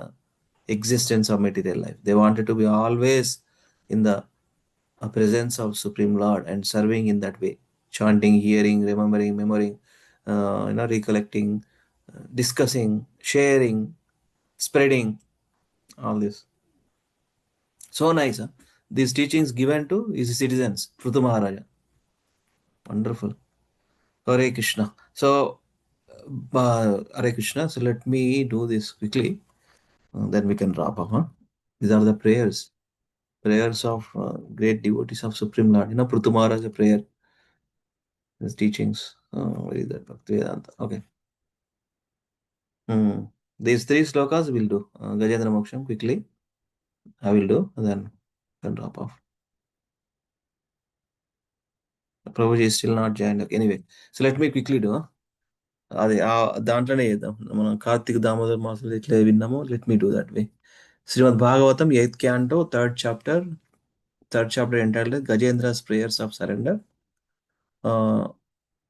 existence of material life. They wanted to be always in the presence of Supreme Lord and serving in that way, chanting, hearing, remembering, memorizing, recollecting, discussing, sharing, spreading, all this. So nice, huh? These teachings given to his citizens, Prutu Maharaja. Wonderful. Hare Krishna. So, Hare Krishna. So let me do this quickly. Then we can wrap up. Huh? These are the prayers. Prayers of great devotees of Supreme Lord. Prutu Maharaja prayer. His teachings. Where is that? Bhaktivedanta. Okay. These three slokas we'll do. Gajendra Moksham quickly. I will do. And then can drop off. Prabhuji is still not joined. Okay, anyway, so let me quickly do. అది దాంట్లోనే చేద్దాం మనం కార్తీక దామోదర్ మాసాలు ఎట్లా విన్నామో let me do that way Srimad Bhagavatam 8th canto third chapter entitled Gajendra's prayers of surrender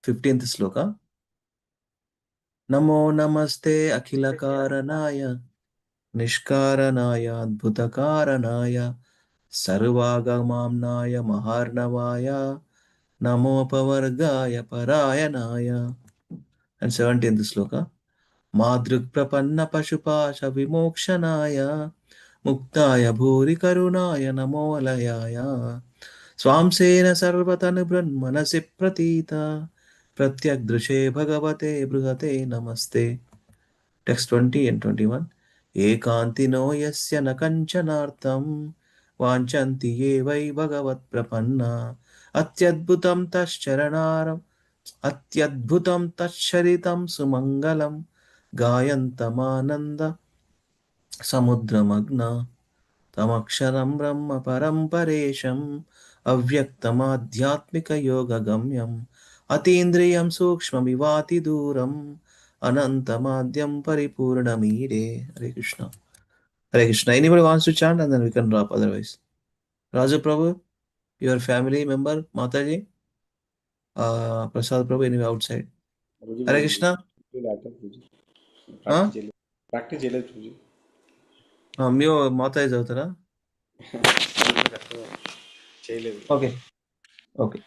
15th sloka నమో నమస్తే అఖిల కారణాయ నిష్కారణాయ అద్భుతకారణాయ సర్వాగమాంనాయ మహార్ణవాయ నమోపవర్గాయ పరాయణాయ and 17th sloka మాదృక్ప్రపన్న పశుపాశ విమోక్షణాయ ముక్తాయ భూరి కరుణాయ నమోలయాయ స్వాంసేన సర్వతను బృన్మనసి ప్రతీత ప్రత్యగ్దృశే భగవతే బృహతే నమస్తే. Text 20 and 21. ఏకాంతినో యస్య న కంచనార్థం వాంఛంతి ఏ వై భగవత్ ప్రపన్న అత్యద్భుతం తచ్చరితం సుమంగళం గాయంతమానంద సముద్రమగ్న తమక్షరం బ్రహ్మ పరం పరేశం అవ్యక్తమాధ్యాత్మిక యోగ గమ్యం అతీంద్రియం సూక్ష్మమివాతి దూరం అనంతమాద్యం పరిపూర్ణమీడే. Hare Krishna. Hare Krishna. Anybody wants to chant and then we can drop otherwise. Raju Prabhu, your family member, Mataji, Prasad Prabhu, anyway outside. Hare Krishna. Practice చేయలేదు పూజ. మీరు మాతాజీ చదువుతారా? చేయలేదు. Okay.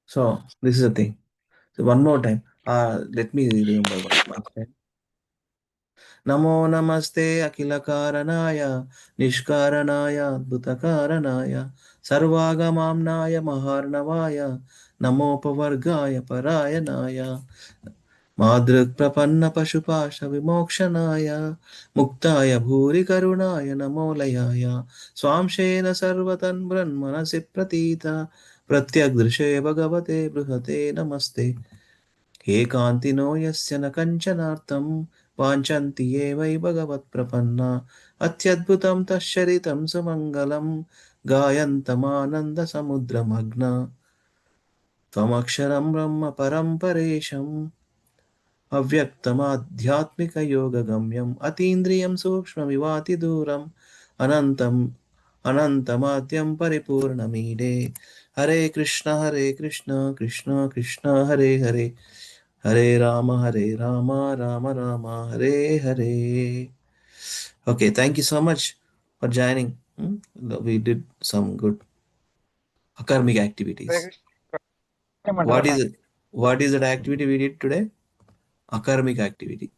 So this is the thing. So one more time. Let me remember once time. నమో నమస్తే అఖిల కారణాయ నిష్కారణాయ అద్భుతకారణాయ సర్వాగమాంనాయ మహార్ణవాయ నమోపవర్గాయ పరాయణాయ మాదృక్ప్రపన్న పశుపాశ విమోక్షణాయ ముక్తాయ భూరి కరుణాయ నమోలయాయ స్వాంశేన సర్వతన్ బ్రన్మనసి ప్రతీత ప్రత్యగ్దృశే భగవతే బృహతే నమస్తే. ఏకాంతినో యస్య న కంచనార్థం వాంఛంతి ఏ వై భగవత్ ప్రపన్న అత్యద్భుతం తచ్చరితం సుమంగళం గాయంతమానంద సముద్రమగ్న త్వమక్షరం బ్రహ్మ పరం పరేశం అవ్యక్తమాధ్యాత్మిక యోగ గమ్యం అతీంద్రియం సూక్ష్మమివాతి దూరం అనంతమాద్యం పరిపూర్ణమీడే. Hare Krishna Krishna Krishna Hare Hare Hare Rama Rama Rama Hare Hare. Okay, thank you so much for joining. We did some good akarmic activities. What is that activity we did today? Akarmic activity.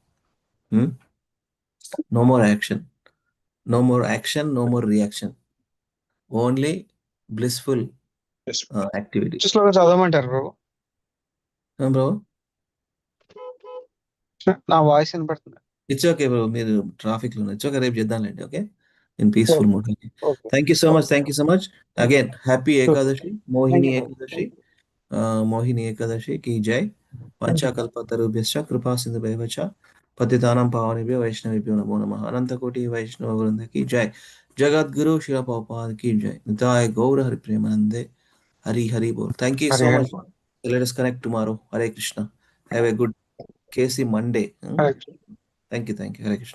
No more action. No more reaction. Only blissful activity. చదవమంటారు bro? Bro? నా voice వినపడుతుంది. It's okay bro, మీరు traffic లో it's okay, రేపు చేద్దాంలేండి. Okay, in peaceful mood. Thank you so much again. Happy Ekadashi, Mohini Ekadashi కి జై. పంచాకల్పతరుభ్యశ్చ కృపా సింధుభ్యశ్చ పతితానాం పావనేభ్యో వైష్ణవేభ్యో నమో నమః. అనంతకోటి వైష్ణవ వృంద కి జై. జగద్గురు శిల ప్రభుపాద కి జై. నితాయ గౌర హరి ప్రేమానందే. హరి బోల్. Thank you so much. Let us connect tomorrow. Hare Krishna. Have a good KC Monday. Thank you. Hare Krishna.